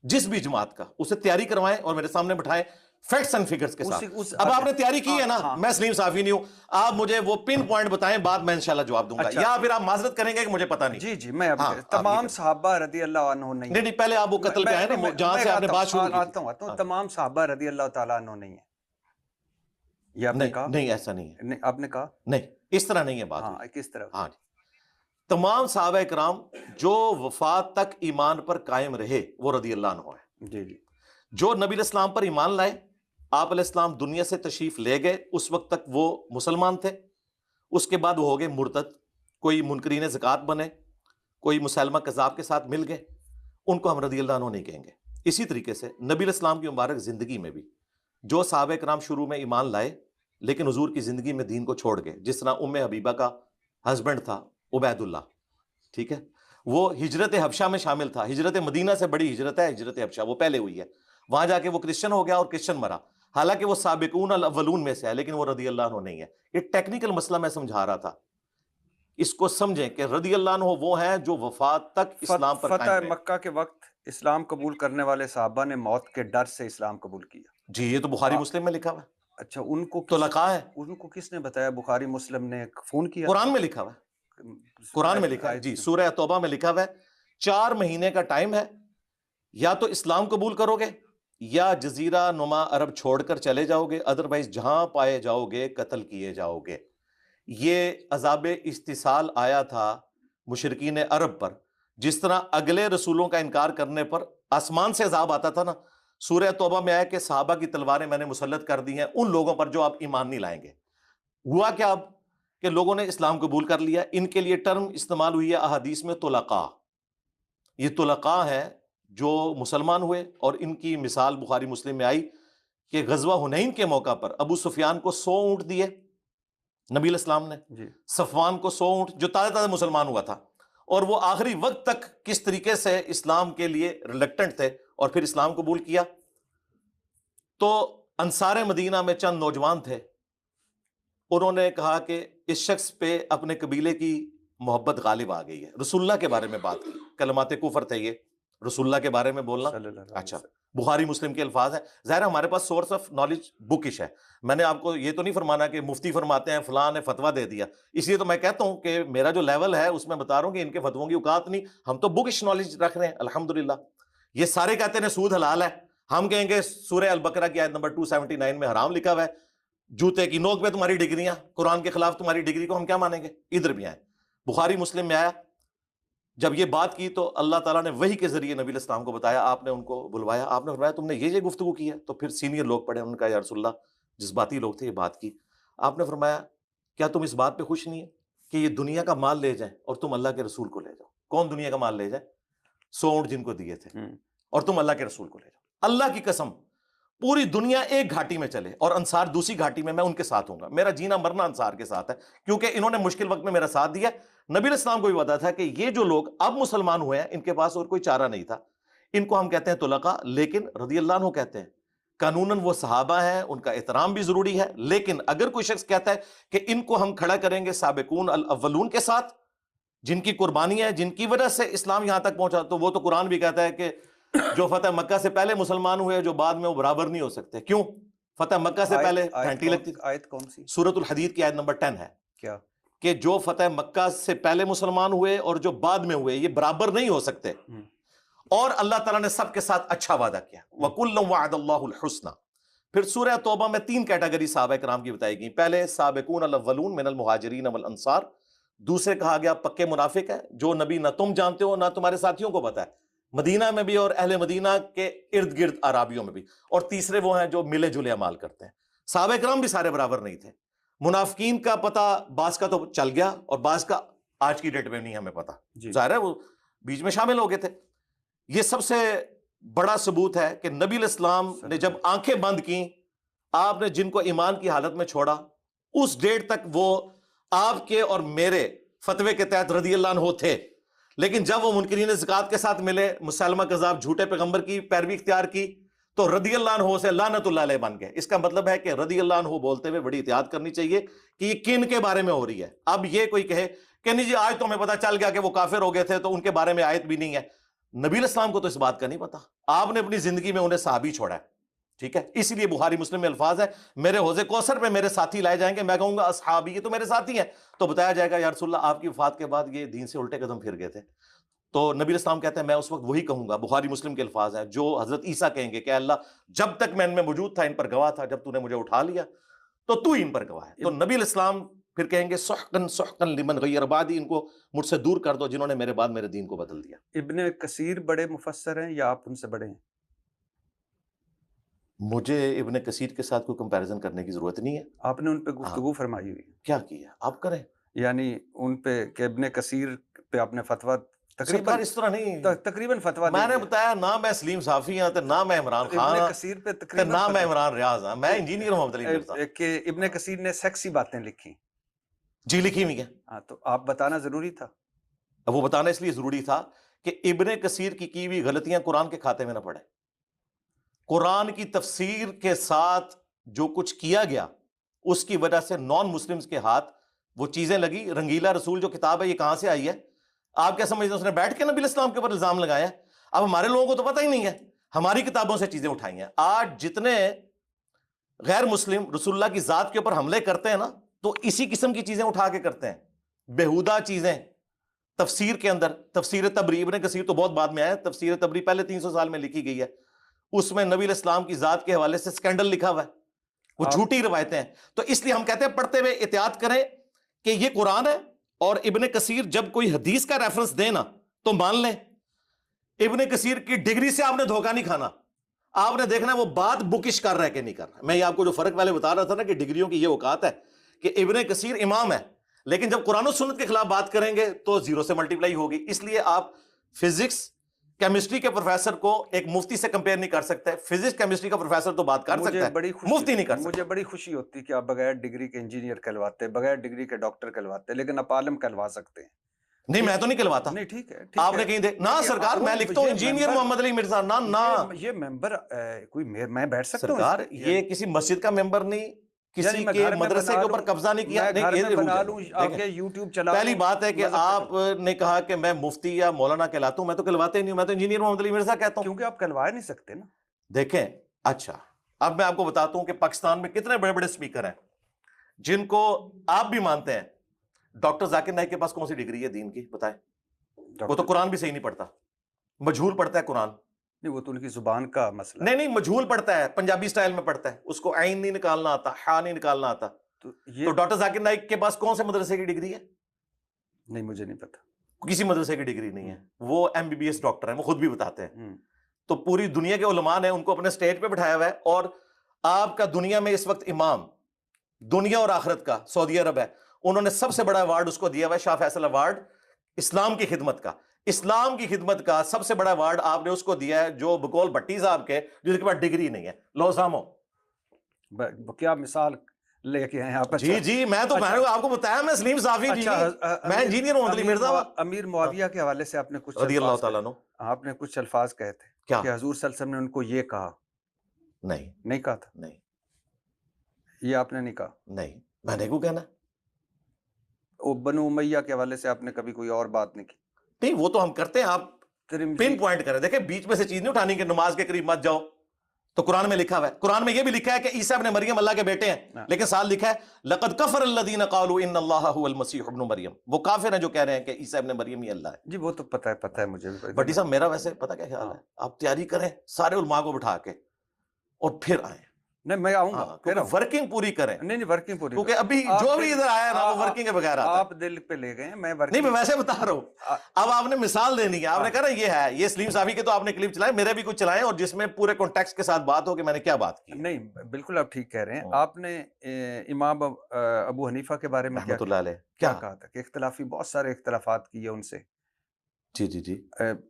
جس بھی جماعت کا, اسے تیاری کروائیں اور میرے سامنے بٹھائیں فیکٹس اینڈ فگرز کے ساتھ. اب آپ نے تیاری کی ہے نا, میں سلیم صافی نہیں ہوں, آپ مجھے وہ پن پوائنٹ بتائیں, بعد میں انشاءاللہ جواب دوں گا. یا پھر آپ معذرت کریں گے کہ مجھے پتہ نہیں. جی میں تمام صحابہ رضی اللہ عنہ نہیں, پہلے آپ وہ قتل پہ آئے نا جہاں سے آپ نے بات شروع کی. آتا ہوں. تمام صحابہ رضی اللہ تعالیٰ عنہ نہیں ہے, یہ آپ نے کہا. نہیں ایسا نہیں ہے. آپ نے کہا نہیں, اس طرح نہیں ہے بات. ہاں کس طرح؟ ہاں جی, تمام صحابہ کرام جو وفات تک ایمان پر قائم رہے وہ رضی اللہ عنہ ہے. جی جو نبی علیہ السلام پر ایمان لائے, آپ علیہ السلام دنیا سے تشریف لے گئے, اس وقت تک وہ مسلمان تھے. اس کے بعد وہ ہو گئے مرتد, کوئی منکرین زکوٰۃ بنے, کوئی مسلمہ کذاب کے ساتھ مل گئے, ان کو ہم رضی اللہ عنہ نہیں کہیں گے. اسی طریقے سے نبی علیہ السلام کی مبارک زندگی میں بھی جو صحابہ کرام شروع میں ایمان لائے لیکن حضور کی زندگی میں دین کو چھوڑ گئے, جس طرح حبیبہ کا ہسبینڈ تھا عبید اللہ, ٹھیک ہے, وہ ہجرت حبشہ میں شامل تھا. ہجرت مدینہ سے بڑی ہجرت ہے ہجرت حبشہ, وہ پہلے ہوئی ہے. وہاں جا کے وہ کرسچن ہو گیا اور کرسچن مرا, حالانکہ وہ سابقون الاولون میں سے ہے, لیکن وہ رضی اللہ عنہ نہیں ہے. یہ ٹیکنیکل مسئلہ میں سمجھا رہا تھا, اس کو سمجھیں کہ رضی اللہ عنہ وہ ہیں جو وفات تک اسلام پر قائم رہے. فتح مکہ کے وقت اسلام قبول کرنے والے صحابہ نے موت کے ڈر سے اسلام قبول کیا. جی یہ تو بخاری مسلم میں لکھا ہوا ہے. اچھا, ان کو طلقاء ہے. ان کو کس نے بتایا؟ بخاری مسلم نے فون کیا؟ قرآن میں لکھا ہوا ہے, قرآن میں لکھا ہے. جی سورہ توبہ میں لکھا ہوا ہے 4 مہینے کا ٹائم ہے, یا تو اسلام قبول کرو گے یا جزیرہ نما عرب چھوڑ کر چلے جاؤ گے, ادروائز جہاں پائے جاؤ گے قتل کیے جاؤ گے. یہ عذاب استحصال آیا تھا مشرکین عرب پر, جس طرح اگلے رسولوں کا انکار کرنے پر آسمان سے عذاب آتا تھا نا. سورہ توبہ میں آیا کہ صحابہ کی تلواریں میں نے مسلط کر دی ہیں ان لوگوں پر جو آپ ایمان نہیں لائیں گے. ہوا کیا اب کہ لوگوں نے اسلام قبول کر لیا. ان کے لیے ٹرم استعمال ہوئی ہے احادیث میں طلقاء. یہ طلقاء ہیں جو مسلمان ہوئے, اور ان کی مثال بخاری مسلم میں آئی کہ غزوہ حنین کے موقع پر ابو سفیان کو 100 اونٹ دیے نبی علیہ السلام نے, صفوان کو 100 اونٹ, جو تازہ مسلمان ہوا تھا, اور وہ آخری وقت تک کس طریقے سے اسلام کے لیے ریلیکٹنٹ تھے اور پھر اسلام قبول کیا. تو انصار مدینہ میں چند نوجوان تھے, انہوں نے کہا کہ اس شخص پہ اپنے قبیلے کی محبت غالب آ گئی ہے. رسول اللہ کے بارے میں بات کی, کلمات کفر تھے یہ, رسول اللہ کے بارے میں بولنا. اچھا, بخاری مسلم کے الفاظ ہیں. ظاہر ہمارے پاس سورس آف نالج بکش ہے. میں نے آپ کو یہ تو نہیں فرمانا کہ مفتی فرماتے ہیں فلاں نے فتویٰ دے دیا, اس لیے تو میں کہتا ہوں کہ میرا جو لیول ہے اس میں بتا رہا ہوں کہ ان کے فتووں کی اوقات نہیں, ہم تو بکش نالج رکھ رہے ہیں الحمدللہ. یہ سارے کہتے ہیں سود حلال ہے, ہم کہیں گے سورہ البقرہ کی آیت نمبر 279 میں حرام لکھا ہوا ہے. جوتے کی نوک پہ تمہاری ڈگریاں, قرآن کے خلاف تمہاری ڈگری کو ہم کیا مانیں گے؟ ادھر بھی آئیں. بخاری مسلم میں آیا, جب یہ بات کی تو اللہ تعالیٰ نے وحی کے ذریعے نبی علیہ السلام کو بتایا, آپ نے ان کو بلوایا, آپ نے فرمایا تم نے یہ گفتگو کی ہے. تو پھر سینئر لوگ پڑھے, انہوں نے کہا یا رسول اللہ, جذباتی لوگ تھے, یہ بات کی. آپ نے فرمایا کیا تم اس بات پہ خوش نہیں ہے کہ یہ دنیا کا مال لے جائیں اور تم اللہ کے رسول کو لے جاؤ؟ کون دنیا کا مال لے جائے؟ 100 اونٹ جن کو دیے تھے, اور تم اللہ کے رسول کو لے جاؤ. اللہ کی قسم پوری دنیا ایک گھاٹی میں چلے اور انصار دوسری گھاٹی میں ان کے ساتھ ہوں گا. میرا جینا مرنا انصار کے ساتھ ہے, کیونکہ انہوں نے مشکل وقت میں میرا ساتھ دیا. نبی علیہ السلام کو بھی پتا تھا کہ یہ جو لوگ اب مسلمان ہوئے ہیں ان کے پاس اور کوئی چارہ نہیں تھا. ان کو ہم کہتے ہیں طلقاء, لیکن رضی اللہ عنہ کہتے ہیں. قانوناً وہ صحابہ ہیں, ان کا احترام بھی ضروری ہے, لیکن اگر کوئی شخص کہتا ہے کہ ان کو ہم کھڑا کریں گے سابقون الاولون کے ساتھ جن کی قربانی ہے, جن کی وجہ سے اسلام یہاں تک پہنچا, تو وہ تو قرآن بھی کہتا ہے کہ جو فتح مکہ سے پہلے مسلمان ہوئے جو بعد میں وہ برابر نہیں ہو سکتے. کیوں؟ فتح مکہ سے پہلے گھنٹی لگتی تھی. آیت کون سی؟ سورۃ الحدید کی آیت نمبر 10 ہے. کیا کہ جو فتح مکہ سے پہلے مسلمان ہوئے اور جو بعد میں ہوئے یہ برابر نہیں ہو سکتے, اور اللہ تعالیٰ نے سب کے ساتھ اچھا وعدہ کیا. وَكُلًّا وَعَدَ اللَّهُ الْحُسْنَى. پھر سورہ توبہ میں 3 کیٹیگری صحابہ کرام کی بتائی گئی. پہلے سابقون الاولون من المہاجرین والانصار, دوسرے کہا گیا پکے منافق ہے جو نبی نہ تم جانتے ہو نہ تمہارے ساتھیوں کو پتا ہے, مدینہ میں بھی اور اہل مدینہ کے ارد گرد عرابیوں میں بھی، اور تیسرے وہ ہیں جو ملے جلے اعمال کرتے ہیں۔ صحابہ کرام بھی سارے برابر نہیں تھے۔ منافقین کا پتہ بعض کا تو چل گیا اور بعض کا آج کی ڈیٹ میں نہیں ہمیں پتہ، جی ظاہر ہے وہ بیچ میں شامل ہو گئے تھے۔ یہ سب سے بڑا ثبوت ہے کہ نبی علیہ السلام نے جب آنکھیں بند کی، آپ نے جن کو ایمان کی حالت میں چھوڑا، اس ڈیٹ تک وہ آپ کے اور میرے فتوے کے تحت رضی اللہ عنہ تھے، لیکن جب وہ منکرین زکوٰۃ کے ساتھ ملے، مسلمہ کذاب جھوٹے پیغمبر کی پیروی اختیار کی، تو رضی اللہ عنہ سے لعنت اللہ علیہ بن گئے۔ اس کا مطلب ہے کہ رضی اللہ عنہ بولتے ہوئے بڑی احتیاط کرنی چاہیے کہ یہ کن کے بارے میں ہو رہی ہے۔ اب یہ کوئی کہے کہ نہیں جی آج تو ہمیں پتہ چل گیا کہ وہ کافر ہو گئے تھے تو ان کے بارے میں آیت بھی نہیں ہے، نبی علیہ السلام کو تو اس بات کا نہیں پتا، آپ نے اپنی زندگی میں انہیں صحابی چھوڑا ہے، ٹھیک ہے؟ اسی لیے بخاری مسلم میں الفاظ ہے، میرے حوض کوثر پہ میرے ساتھی لائے جائیں گے، میں کہوں گا اصحابی، یہ تو میرے ساتھی ہیں، تو بتایا جائے گا یا رسول اللہ آپ کی وفات کے بعد یہ دین سے الٹے قدم پھر گئے تھے، تو نبی علیہ السلام کہتے ہیں میں اس وقت وہی کہوں گا، بخاری مسلم کے الفاظ ہیں، جو حضرت عیسیٰ کہیں گے کہ اللہ جب تک میں ان میں موجود تھا ان پر گواہ تھا، جب تو نے مجھے اٹھا لیا تو ان پر گواہ ہے۔ تو نبی علیہ السلام پھر کہیں گے سحقن سحقن لمن غیر بعدی، ان کو مجھ سے دور کر دو جنہوں نے میرے بعد میرے دین کو بدل دیا۔ ابن کثیر بڑے مفسر ہیں یا آپ ان سے بڑے ہیں؟ مجھے ابن کثیر کے ساتھ کوئی کمپیریزن کرنے کی ضرورت نہیں ہے۔ آپ نے ان پہ گفتگو فرمائی ہوئی ہے، کیا کیا آپ کریں، یعنی ان پہ کہ ابن کثیر پہ آپ نے فتویٰ سرکار اس طرح نہیں، تقریباً فتویٰ میں نے بتایا نہ میں سلیم صافی ہاں تے نہ میں عمران خان ابن ہاں کثیر پہ تے تقریباً نہ میں عمران ریاض ہاں، میں انجینئر محمد علی مرزا۔ کہ ابن کثیر نے سیکسی باتیں لکھی، جی لکھی ہوئی ہے، ہاں تو آپ بتانا ضروری تھا۔ وہ بتانا اس لیے ضروری تھا کہ ابن کثیر کی ہوئی غلطیاں قرآن کے کھاتے میں نہ پڑے۔ قرآن کی تفسیر کے ساتھ جو کچھ کیا گیا اس کی وجہ سے نان مسلمز کے ہاتھ وہ چیزیں لگی۔ رنگیلا رسول جو کتاب ہے یہ کہاں سے آئی ہے؟ آپ کیا سمجھتے ہیں اس نے بیٹھ کے نبی الاسلام کے اوپر الزام لگایا ہے؟ اب ہمارے لوگوں کو تو پتہ ہی نہیں ہے، ہماری کتابوں سے چیزیں اٹھائی ہیں۔ آج جتنے غیر مسلم رسول اللہ کی ذات کے اوپر حملے کرتے ہیں نا تو اسی قسم کی چیزیں اٹھا کے کرتے ہیں، بےہودہ چیزیں۔ تفسیر کے اندر تفسیر تبری، ابن کثیر تو بہت بعد میں آیا، تفسیر تبری پہلے 300 سال میں لکھی گئی ہے، اس میں نبی علیہ السلام کی ذات کے حوالے سے سکینڈل لکھا ہوا ہے، وہ جھوٹی روایتیں ہیں۔ تو اس لیے ہم کہتے ہیں پڑھتے ہوئے احتیاط کریں کہ یہ قرآن ہے، اور ابن کثیر جب کوئی حدیث کا ریفرنس دے نا تو مان لیں۔ ابن کثیر کی ڈگری سے آپ نے دھوکہ نہیں کھانا، آپ نے دیکھنا وہ بات بکش کر رہا ہے کہ نہیں کر رہا۔ میں یہ آپ کو جو فرق والے بتا رہا تھا نا کہ ڈگریوں کی یہ اوقات ہے کہ ابن کثیر امام ہے، لیکن جب قرآن و سنت کے خلاف بات کریں گے تو زیرو سے ملٹیپلائی ہوگی۔ اس لیے آپ فزکس کیمسٹری کے پروفیسر کو ایک مفتی سے کمپیئر نہیں کر سکتے۔ فزکس کیمسٹری کا پروفیسر تو بات کر سکتا ہے، مفتی نہیں کر سکتا۔ مجھے بڑی خوشی ہوتی کہ آپ بغیر ڈگری کے انجینئر کہلواتے، بغیر ڈگری کے ڈاکٹر کہلواتے، لیکن آپ عالم کہلوا سکتے ہیں۔ نہیں میں تو نہیں کہلواتا، نہیں ٹھیک ہے، آپ نے کہیں دیکھ نہ سرکار، میں لکھتا ہوں انجینئر محمد علی مرزا، نہ یہ ممبر کوئی میں بیٹھ سکتا ہوں سرکار، یہ کسی مسجد کا ممبر نہیں، کسی کے مدرسے کے اوپر قبضہ نہیں کیا۔ پہلی بات ہے کہ آپ نے کہا کہ میں مفتی یا مولانا کہلاتا ہوں، میں تو کہلواتے ہی نہیں ہوں، میں تو انجینئر محمد علی مرزا کہتا ہوں۔ کیونکہ آپ کہلوا نہیں سکتے نا۔ دیکھیں اچھا، اب میں آپ کو بتاتا ہوں کہ پاکستان میں کتنے بڑے بڑے اسپیکر ہیں جن کو آپ بھی مانتے ہیں۔ ڈاکٹر ذاکر نائک کے پاس کون سی ڈگری ہے دین کی بتائیں؟ وہ تو قرآن بھی صحیح نہیں پڑھتا، مجہول پڑھتا ہے قرآن۔ نہیں وہ تو ان کی زبان کا مسئلہ نہیں مجہول پڑھتا ہے، پنجابی سٹائل میں پڑھتا ہے، اس کو عین نہیں نکالنا آتا، ہا نہیں نکالنا آتا۔ تو ڈاکٹر ذاکر نائک کے پاس کون سے مدرسے کی ڈگری ہے؟ نہیں مجھے نہیں پتا، کسی مدرسے کی ڈگری نہیں ہے، وہ MBBS ڈاکٹر ہیں، وہ خود بھی بتاتے ہیں۔ تو پوری دنیا کے علماء نے ان کو اپنے اسٹیج پہ بٹھایا ہوا ہے، اور آپ کا دنیا میں اس وقت امام دنیا اور آخرت کا سعودی عرب ہے، انہوں نے سب سے بڑا ایوارڈ اس کو دیا ہوا ہے، شاہ فیصل ایوارڈ، اسلام کی خدمت کا۔ اسلام کی خدمت کا سب سے بڑا ایوارڈ آپ نے اس کو دیا ہے جو بقول بھٹی صاحب کے، جس کے پاس ڈگری نہیں ہے۔ لو سامو، کیا مثال لے کے ہیں آپ؟ جی میں تو آپ کو بتایا، میں سلیم صافی جی، میں انجینئر محمد علی مرزا۔ امیر معاویہ کے حوالے سے آپ نے کچھ رضی اللہ تعالیٰ عنہ، آپ نے کچھ الفاظ کہے تھے کیا کہ حضور صلی اللہ علیہ وسلم نے ان کو یہ کہا؟ نہیں کہا تھا؟ نہیں، یہ آپ نے نہیں کہا؟ نہیں، میں نے کو کہنا بنو امیہ کے حوالے سے آپ نے کبھی کوئی اور بات نہیں کی؟ نہیں، وہ تو ہم کرتے ہیں، آپ پن پوائنٹ کریں۔ دیکھیں بیچ میں سے چیز نہیں اٹھانی کہ نماز کے قریب مت جاؤ، تو قرآن میں لکھا ہوا ہے، قرآن میں یہ بھی لکھا ہے کہ عیسیٰ ابن مریم اللہ کے بیٹے ہیں، لیکن ساتھ لکھا ہے لقد کفر الذین قالوا ان اللہ هو المسیح ابن مریم، وہ کافر ہیں جو کہہ رہے ہیں کہ عیسیٰ ابن مریم ہی اللہ ہے۔ جی وہ تو پتہ ہے مجھے بھی۔ بٹی صاحب میرا ویسے پتہ کیا خیال ہے، آپ تیاری کریں سارے علماء کو بٹھا کے اور پھر آئیں، نہیں میں آؤں گا، ہاں پھر کیونکہ ورکنگ پوری کریں، نہیں نہیں ورکنگ پوری کیونکہ ابھی آپ جو بھی پھر ادھر آیا ہے نا وہ ورکنگ کے بغیر آتا ہے. آپ دل پہ لے گئے ہیں، میں نہیں میں ورکنگ ویسے بتا رہا ہوں. اب آپ نے مثال دینی ہے، آپ نے کہا نا یہ ہے، یہ سلیم صافی کے تو آپ نے کلپ چلائے، میرے بھی کچھ چلائیں اور جس میں پورے کانٹیکسٹ کے ساتھ بات ہو کہ میں نے کیا بات کی. نہیں بالکل آپ ٹھیک کہہ رہے ہیں. آپ نے امام ابو حنیفہ کے بارے میں رحمۃ اللہ علیہ کیا کہا تھا کہ اختلافی بہت سارے اختلافات کیے ان سے. جی جی جی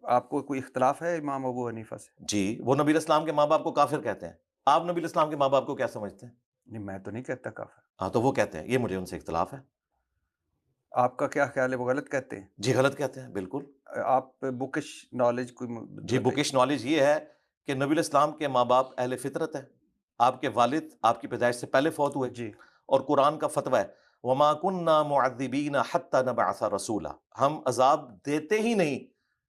آپ کو کوئی اختلاف ہے امام ابو حنیفہ سے؟ جی، وہ نبی الاسلام کے ماں باپ کو کافر کہتے ہیں. آپ نبی الاسلام کے ماں باپ کو کیا سمجھتے ہیں؟ نہیں میں تو نہیں کہتا کافر. ہاں تو وہ کہتے ہیں، یہ مجھے ان سے اختلاف ہے. آپ کا کیا خیال ہے، وہ غلط کہتے ہیں؟ جی غلط کہتے ہیں بالکل. آپ بکش نالج کوئی جی بکش نالج یہ ہے کہ نبی الاسلام کے ماں باپ اہل فطرت ہیں. آپ کے والد آپ کی پیدائش سے پہلے فوت ہوئے، جی اور قرآن کا فتویٰ ہے وَمَا كُنَّا مُعَذِّبِينَ حَتَّى نَبْعَثَ رَسُولًا، ہم عذاب دیتے ہی نہیں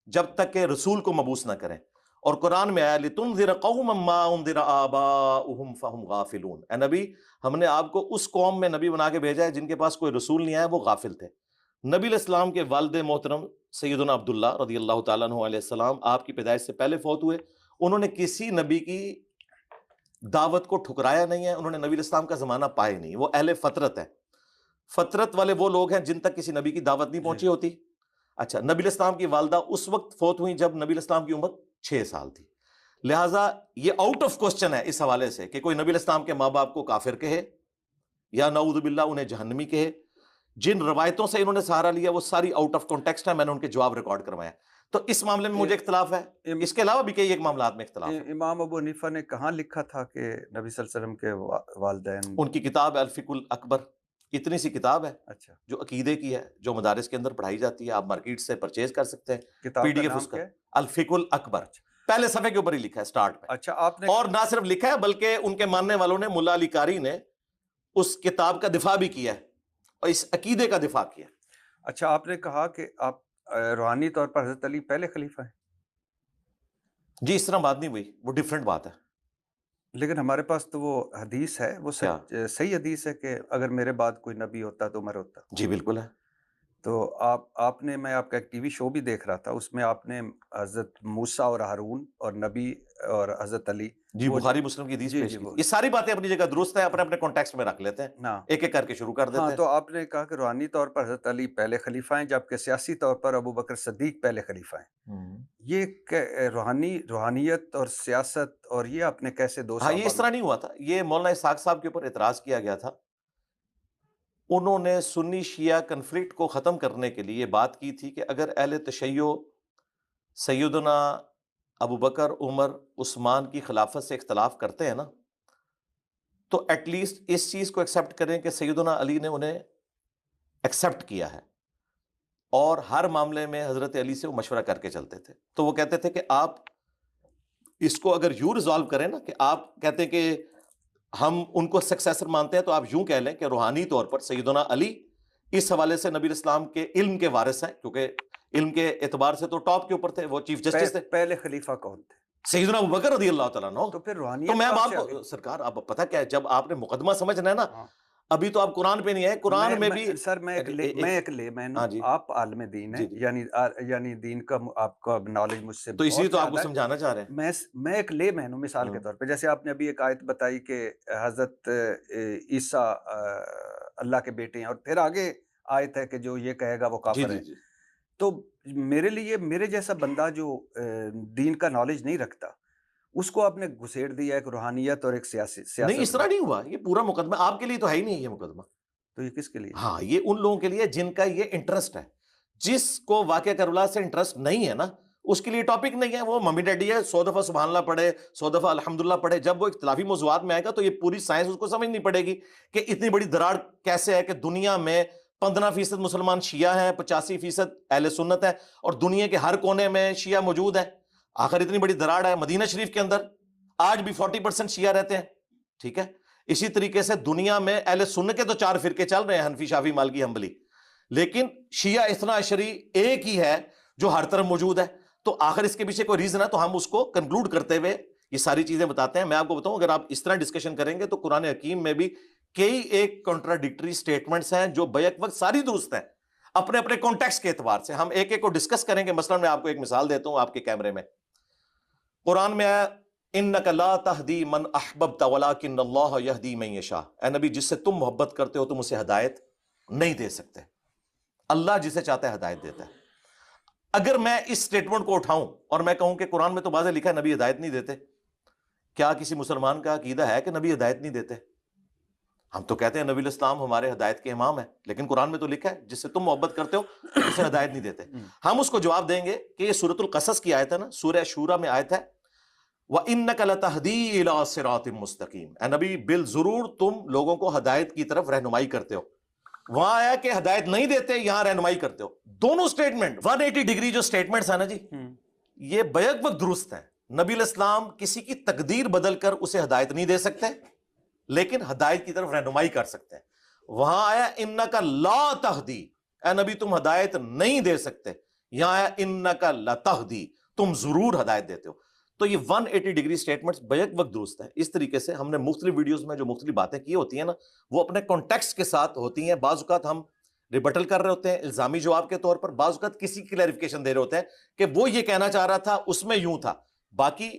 جب تک کہ رسول کو مبعوث نہ کریں. اور قرآن میں آیا لِتُنذِرَ قَوْمًا مَّا أُنذِرَ آبَاؤُهُمْ فَهُمْ غَافِلُونَ. اے نبی ہم نے آپ کو اس قوم میں نبی بنا کے بھیجا ہے جن کے پاس کوئی رسول نہیں آیا، وہ غافل تھے. نبی علیہ السلام کے والد محترم سیدنا عبداللہ رضی اللہ تعالیٰ عنہ علیہ السلام آپ کی پیدائش سے پہلے فوت ہوئے. انہوں نے کسی نبی کی دعوت کو ٹھکرایا نہیں ہے، انہوں نے نبی علیہ السلام کا زمانہ پائے نہیں. وہ اہل فطرت ہے. فطرت والے وہ لوگ ہیں جن تک کسی نبی کی دعوت نہیں پہنچی ہوتی. اچھا، نبی علیہ السلام کی والدہ اس وقت فوت ہوئی جب نبی علیہ السلام کی عمر 6 سال تھی. لہٰذا یہ آؤٹ آف کوسچن ہے اس حوالے سے کہ کوئی نبی علیہ السلام کے ماں باپ کو کافر کہے یا نعوذ باللہ انہیں جہنمی کہے. جن روایتوں سے انہوں نے سہارا لیا وہ ساری آؤٹ آف کانٹیکسٹ ہے، میں نے ان کے جواب ریکارڈ کروائے. تو اس معاملے میں مجھے اختلاف ہے. اس کے علاوہ بھی کئی ایک معاملات میں اختلاف ہے. امام ابو حنیفہ نے کہاں لکھا تھا کہ نبی صلی اللہ علیہ وسلم کے والدین؟ ان کی کتاب الفقہ الاکبر، اتنی سی کتاب ہے اچھا، جو عقیدے کی ہے، جو مدارس کے اندر پڑھائی جاتی ہے. آپ مارکیٹ سے پرچیز کر سکتے ہیں. کتاب پی ڈی کا ایف نام اس کا کیا ہے؟ الفقہ الاکبر، اچھا پہلے صفحے کے اوپر ہی لکھا ہے سٹارٹ پہ. اچھا آپ نے اور نہ صرف لکھا ہے بلکہ ان کے ماننے والوں نے، ملا علی قاری نے اس کتاب کا دفاع بھی کیا ہے اور اس عقیدے کا دفاع کیا. اچھا آپ نے کہا کہ آپ روحانی طور پر حضرت علی پہلے خلیفہ ہیں. جی اس طرح بات نہیں ہوئی، وہ ڈیفرنٹ بات ہے. لیکن ہمارے پاس تو وہ حدیث ہے، وہ کیا؟ صحیح حدیث ہے کہ اگر میرے بعد کوئی نبی ہوتا تو عمر ہوتا. جی بالکل ہے. تو آپ نے، میں آپ کا ایک ٹی وی شو بھی دیکھ رہا تھا، اس میں آپ نے حضرت موسیٰ اور ہارون اور نبی اور حضرت علی، جی وہ بخاری مسلم کی حدیث جی پیش جی کی. وہ یہ ساری باتیں اپنی جگہ درست ہیں، اپنے اپنے کانٹیکسٹ میں رکھ لیتے ہیں، نا. ایک ایک کر کے شروع کر ہاں دیتے ہیں. تو آپ نے کہا کہ روحانی طور پر حضرت علی پہلے خلیفہ ہیں، جبکہ سیاسی طور پر ابو بکر صدیق پہلے خلیفہ ہیں. یہ روحانیت اور سیاست اور یہ آپ نے کیسے دو ہاں یہ اس صحابہ طرح نہیں ہوا تھا. یہ مولانا اسحاق صاحب کے اوپر اعتراض کیا گیا تھا. انہوں نے سنی شیعہ کنفلکٹ کو ختم کرنے کے لیے بات کی تھی کہ اگر اہل تشیع سیدنا ابو بکر، عمر، عثمان کی خلافت سے اختلاف کرتے ہیں نا، تو ایٹ لیسٹ اس چیز کو ایکسیپٹ کریں کہ سیدنا علی نے انہیں ایکسیپٹ کیا ہے، اور ہر معاملے میں حضرت علی سے وہ مشورہ کر کے چلتے تھے. تو وہ کہتے تھے کہ آپ اس کو اگر یوں ریزالو کریں نا، کہ آپ کہتے ہیں کہ ہم ان کو سکسیسر مانتے ہیں، تو آپ یوں کہہ لیں کہ روحانی طور پر سیدنا علی اس حوالے سے نبی اسلام کے علم کے وارث ہیں، کیونکہ علم کے اعتبار سے تو ٹاپ کے اوپر تھے، وہ چیف جسٹس تھے. پہلے خلیفہ کون تھے؟ سیدنا ابو بکر رضی اللہ تعالیٰ عنہ. تو پھر تو روحانیت میں اب کہاں آپ سے آ گئی؟ کو سرکار، آپ پتہ کیا ہے، جب آپ نے مقدمہ سمجھنا ہے نا، ہاں. ابھی تو آپ قرآن پہ نہیں آئے. قرآن میں بھی سر میں ایک لے مین ہاں ہوں، جی آپ عالم دین ہیں، جی جی، یعنی دین کا آپ کا نالج مجھ سے تو اسی بہت تو آپ کو زیادہ ہے. سمجھانا چاہ رہے ہیں. میں ایک لے مین ہوں مثال کے طور پہ. جیسے آپ نے ابھی ایک آیت بتائی کہ حضرت عیسیٰ اللہ کے بیٹے ہیں، اور پھر آگے آیت ہے کہ جو یہ کہے گا وہ جی کافر جی ہے. جی، تو میرے لیے، میرے جیسا بندہ جو دین کا نالج نہیں رکھتا، اس کو آپ نے گھسیڑ دیا ایک روحانیت اور ایک سیاست نہیں اس طرح میں. نہیں ہوا. یہ پورا مقدمہ آپ کے لیے تو ہے ہی نہیں یہ مقدمہ. تو یہ کس کے لیے؟ ہاں یہ ان لوگوں کے لیے جن کا یہ انٹرسٹ ہے. جس کو واقعہ کربلا سے انٹرسٹ نہیں ہے نا، اس کے لیے ٹاپک نہیں ہے. وہ ممی ڈیڈی ہے، 100 دفعہ سبحان اللہ پڑھے، 100 دفعہ الحمدللہ پڑھے. جب وہ اختلافی موضوعات میں آئے گا تو یہ پوری سائنس اس کو سمجھنی پڑے گی کہ اتنی بڑی دراڑ کیسے ہے کہ دنیا میں 15% مسلمان شیعہ ہیں، 85% اہل سنت ہے، اور دنیا کے ہر کونے میں شیعہ موجود ہے. آخر اتنی بڑی دراڑ ہے. مدینہ شریف کے اندر آج بھی 40% شیعہ رہتے ہیں. ٹھیک ہے. اسی طریقے سے دنیا میں اہل سنت کے تو 4 فرقے چل رہے ہیں، حنفی، شافعی، مالکی، حنبلی، لیکن شیعہ اثنا عشری ایک ہی ہے جو ہر طرف موجود ہے. تو آخر اس کے پیچھے کوئی ریزن ہے تو ہم اس کو کنکلوڈ کرتے ہوئے یہ ساری چیزیں بتاتے ہیں. میں آپ کو بتاؤں، اگر آپ اس طرح ڈسکشن کریں گے تو قرآن حکیم میں بھی کئی ایک کنٹراڈکٹری سٹیٹمنٹس ہیں جو بیک وقت ساری درست ہیں اپنے اپنے کانٹیکسٹ کے اعتبار سے. ہم ایک ایک کو ڈسکس کریں گے. مثلا میں آپ کو ایک مثال دیتا ہوں آپ کے کیمرے میں. قرآن میں آیا انک لا تہدی من احببت ولکن اللہ یہدی من یشاء، اے نبی جس سے تم محبت کرتے ہو تم اسے ہدایت نہیں دے سکتے، اللہ جسے چاہتا ہے ہدایت دیتا ہے۔ اگر میں اس سٹیٹمنٹ کو اٹھاؤں اور میں کہوں کہ قرآن میں تو واضح لکھا ہے نبی ہدایت نہیں دیتے، کیا کسی مسلمان کا عقیدہ ہے کہ نبی ہدایت نہیں دیتے؟ ہم تو کہتے ہیں نبی الاسلام ہمارے ہدایت کے امام ہیں، لیکن قرآن میں تو لکھا ہے جس سے تم محبت کرتے ہو اسے ہدایت نہیں دیتے۔ ہم اس کو جواب دیں گے کہ یہ سورۃ القصص کی آیت ہے نا، سورہ شورى میں آیت ہے وَإِنَّكَ لَتَهْدِي إِلَىٰ صِرَاطٍ مُسْتَقِيمٍ، اے نبی بالضرور تم لوگوں کو ہدایت کی طرف رہنمائی کرتے ہو۔ وہاں آیا کہ ہدایت نہیں دیتے، یہاں رہنمائی کرتے ہو۔ دونوں سٹیٹمنٹ 180 ڈگری جو سٹیٹمنٹس ہیں نا جی، یہ بیک وقت درست ہیں۔ نبی الاسلام کسی کی تقدیر بدل کر اسے ہدایت نہیں دے سکتے، لیکن ہدایت کی طرف رہنمائی کر سکتے ہیں۔ وہاں آیا انک لا تہدی، اے نبی تم ہدایت نہیں دے سکتے، یہاں آیا انک لتہدی، تم ضرور ہدایت دیتے ہو۔ تو یہ 180 ڈگری سٹیٹمنٹس بیک وقت درست ہے۔ اس طریقے سے ہم نے مختلف ویڈیوز میں جو مختلف باتیں کی ہوتی ہیں نا، وہ اپنے کانٹیکسٹ کے ساتھ ہوتی ہیں۔ بعض اوقات ہم ریبٹل کر رہے ہوتے ہیں الزامی جواب کے طور پر، بعض اوقات کسی کلیریفیکیشن دے رہے ہوتے ہیں کہ وہ یہ کہنا چاہ رہا تھا اس میں یوں تھا۔ باقی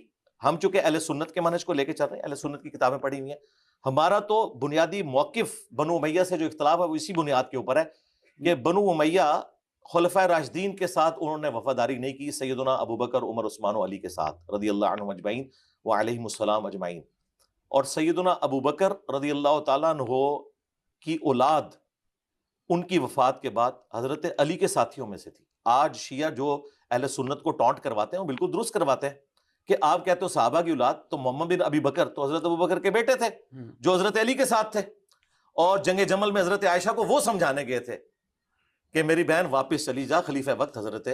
ہم چونکہ اہل سنت کے منہج کو لے کے چل رہے ہیں، اہل سنت کی کتابیں پڑھی ہوئی ہیں، ہمارا تو بنیادی موقف بنو امیہ سے جو اختلاف ہے وہ اسی بنیاد کے اوپر ہے کہ بنو امیہ خلفائے راشدین کے ساتھ انہوں نے وفاداری نہیں کی، سیدنا ابوبکر، عمر، عثمان و علی کے ساتھ رضی اللہ عنہم اجمعین وعلیہم السلام اجمعین۔ اور سیدنا ابوبکر رضی اللہ تعالیٰ عنہ کی اولاد ان کی وفات کے بعد حضرت علی کے ساتھیوں میں سے تھی۔ آج شیعہ جو اہل سنت کو ٹونٹ کرواتے ہیں وہ بالکل درست کرواتے ہیں کہ آپ کہتے ہو صحابہ کی اولاد، تو محمد بن ابی بکر تو حضرت ابوبکر کے بیٹے تھے جو حضرت علی کے ساتھ تھے، اور جنگ جمل میں حضرت عائشہ کو وہ سمجھانے گئے تھے کہ میری بہن واپس چلی جا، خلیفہ وقت حضرت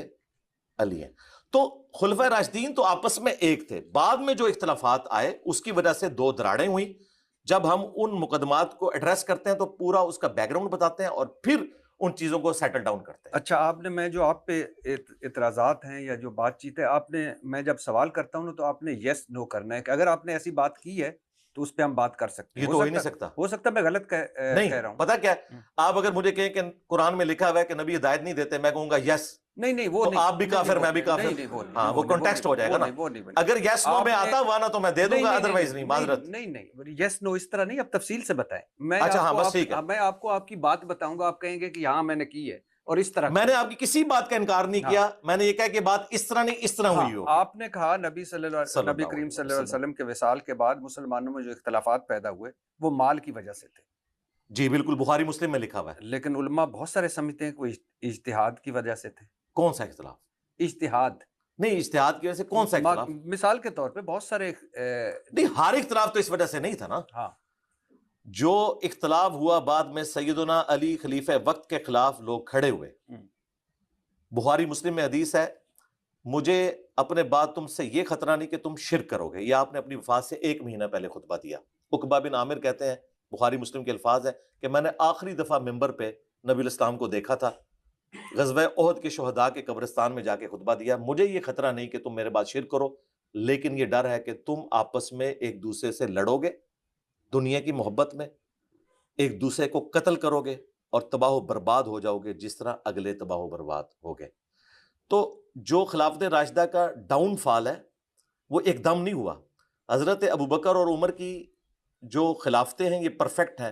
علی ہیں۔ تو خلفۂ راشدین تو آپس میں ایک تھے، بعد میں جو اختلافات آئے اس کی وجہ سے دو دراڑیں ہوئیں۔ جب ہم ان مقدمات کو ایڈریس کرتے ہیں تو پورا اس کا بیک گراؤنڈ بتاتے ہیں اور پھر ان چیزوں کو سیٹل ڈاؤن کرتے ہیں۔ اچھا، آپ نے، میں جو آپ پہ اعتراضات ہیں یا جو بات چیت ہے، آپ نے، میں جب سوال کرتا ہوں تو آپ نے یس نو کرنا ہے کہ اگر آپ نے ایسی بات کی ہے تو اس پہ ہم بات کر سکتے ہیں۔ یہ تو ہو ہی نہیں سکتا، ہو سکتا ہے میں غلط کہہ رہا نہیں ہوں۔ پتا کیا ہے، آپ اگر مجھے کہیں کہ قرآن میں لکھا ہوا ہے کہ نبی ہدایت نہیں دیتے، میں کہوں گا یس، نہیں وہ تو نہیں، آپ بھی کافر میں بھی کافر، ہاں وہ کانٹیکسٹ ہو جائے گا نا۔ اگر یس نو میں آتا ہوا نا تو میں دے دوں گا، ادروائز نہیں، معذرت۔ نہیں یس نو اس طرح نہیں، اب تفصیل سے بتائیں۔ میں اچھا ہاں بس ٹھیک ہے، میں آپ کو آپ کی بات بتاؤں گا، آپ کہیں گے کہ ہاں میں نے کی ہے، اور اس طرح میں نے آپ کی کسی بات کا انکار نہیں کیا، میں نے یہ کہا کہ بات اس طرح نہیں اس طرح ہوئی ہو۔ آپ نے کہا نبی کریم صلی اللہ علیہ وسلم کے وصال کے بعد مسلمانوں میں جو اختلافات پیدا ہوئے وہ مال کی وجہ سے تھے۔ جی بالکل، بخاری مسلم میں لکھا ہوا ہے۔ لیکن علماء بہت سارے سمجھتے ہیں کہ وہ اجتہاد کی وجہ سے تھے۔ کون سا اختلاف؟ اجتہاد نہیں، اجتہاد کی وجہ سے کون سا اختلاف؟ مثال کے طور پہ بہت سارے نہیں، ہر اختلاف تو اس وجہ سے نہیں تھا نا۔ ہاں، جو اختلاف ہوا بعد میں سیدنا علی خلیفہ وقت کے خلاف لوگ کھڑے ہوئے، بخاری مسلم میں حدیث ہے مجھے اپنے بعد تم سے یہ خطرہ نہیں کہ تم شرک کرو گے۔ یہ آپ نے اپنی وفات سے 1 مہینہ پہلے خطبہ دیا۔ عقبہ بن عامر کہتے ہیں، بخاری مسلم کے الفاظ ہے کہ میں نے آخری دفعہ ممبر پہ نبی الاسلام کو دیکھا تھا، غزوہ احد کے شہداء کے قبرستان میں جا کے خطبہ دیا، مجھے یہ خطرہ نہیں کہ تم میرے بعد شرک کرو، لیکن یہ ڈر ہے کہ تم آپس میں ایک دوسرے سے لڑو گے دنیا کی محبت میں، ایک دوسرے کو قتل کرو گے اور تباہ و برباد ہو جاؤ گے جس طرح اگلے تباہ و برباد ہو گئے۔ تو جو خلافت راشدہ کا ڈاؤن فال ہے وہ ایک دم نہیں ہوا۔ حضرت ابوبکر اور عمر کی جو خلافتیں ہیں یہ پرفیکٹ ہیں،